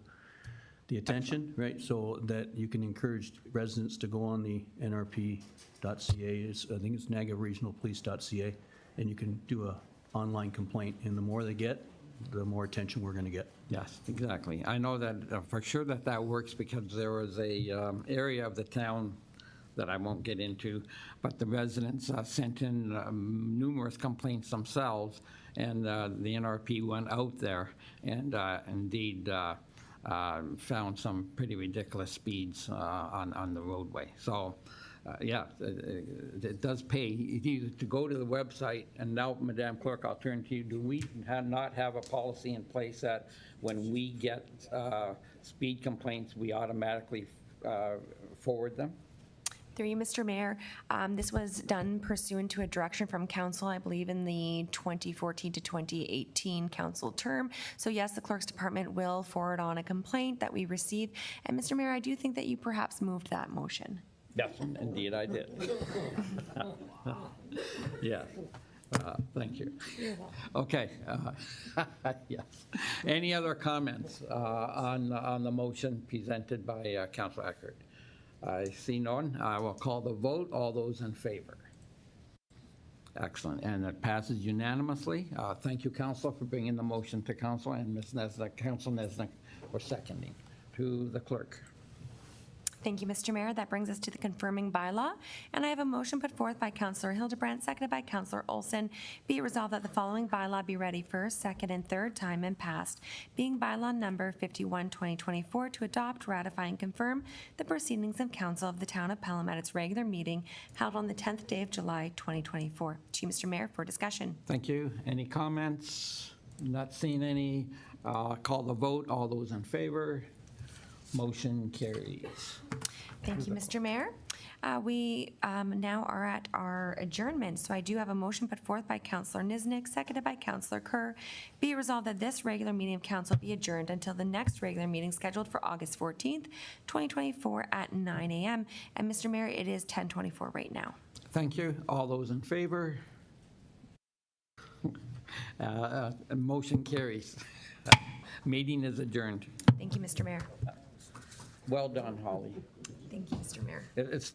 attention, right? So that you can encourage residents to go on the nrp.ca, I think it's niagararegionalpolice.ca, and you can do a online complaint, and the more they get, the more attention we're going to get. Yes, exactly. I know that for sure that works because there was a area of the town that I won't get into, but the residents sent in numerous complaints themselves, and the NRP went out there and indeed found some pretty ridiculous speeds on the roadway. So, yeah, it does pay either to go to the website, and now, Madam Clerk, I'll turn to you. Do we not have a policy in place that when we get speed complaints, we automatically forward them? Through you, Mr. Mayor, this was done pursuant to a direction from council, I believe, in the 2014 to 2018 council term. So yes, the clerk's department will forward on a complaint that we receive. And Mr. Mayor, I do think that you perhaps moved that motion. Yes, indeed I did. Yeah. Thank you. Okay. Yes. Any other comments on the motion presented by Councilor Eckert? I see none. I will call the vote. All those in favor? Excellent. And it passes unanimously. Thank you, Councilor, for bringing the motion to Council, and Ms. Nesnick, Council Nesnick, for seconding. To the clerk. Thank you, Mr. Mayor. That brings us to the confirming bylaw. And I have a motion put forth by Councillor Hildebrandt, seconded by Councillor Olson. Be it resolved that the following bylaw be ready first, second, and third time and passed, being bylaw number 51/2024, to adopt, ratify, and confirm the proceedings of Council of the Town of Pelham at its regular meeting held on the 10th day of July 2024. To you, Mr. Mayor, for discussion. Thank you. Any comments? Not seeing any. Call the vote. All those in favor? Motion carries. Thank you, Mr. Mayor. We now are at our adjournment. So I do have a motion put forth by Councillor Niznik, seconded by Councillor Kerr. Be it resolved that this regular meeting of council be adjourned until the next regular meeting scheduled for August 14th, 2024 at 9 a.m. And Mr. Mayor, it is 10:24 right now. Thank you. All those in favor? Motion carries. Meeting is adjourned. Thank you, Mr. Mayor. Well done, Holly. Thank you, Mr. Mayor. It's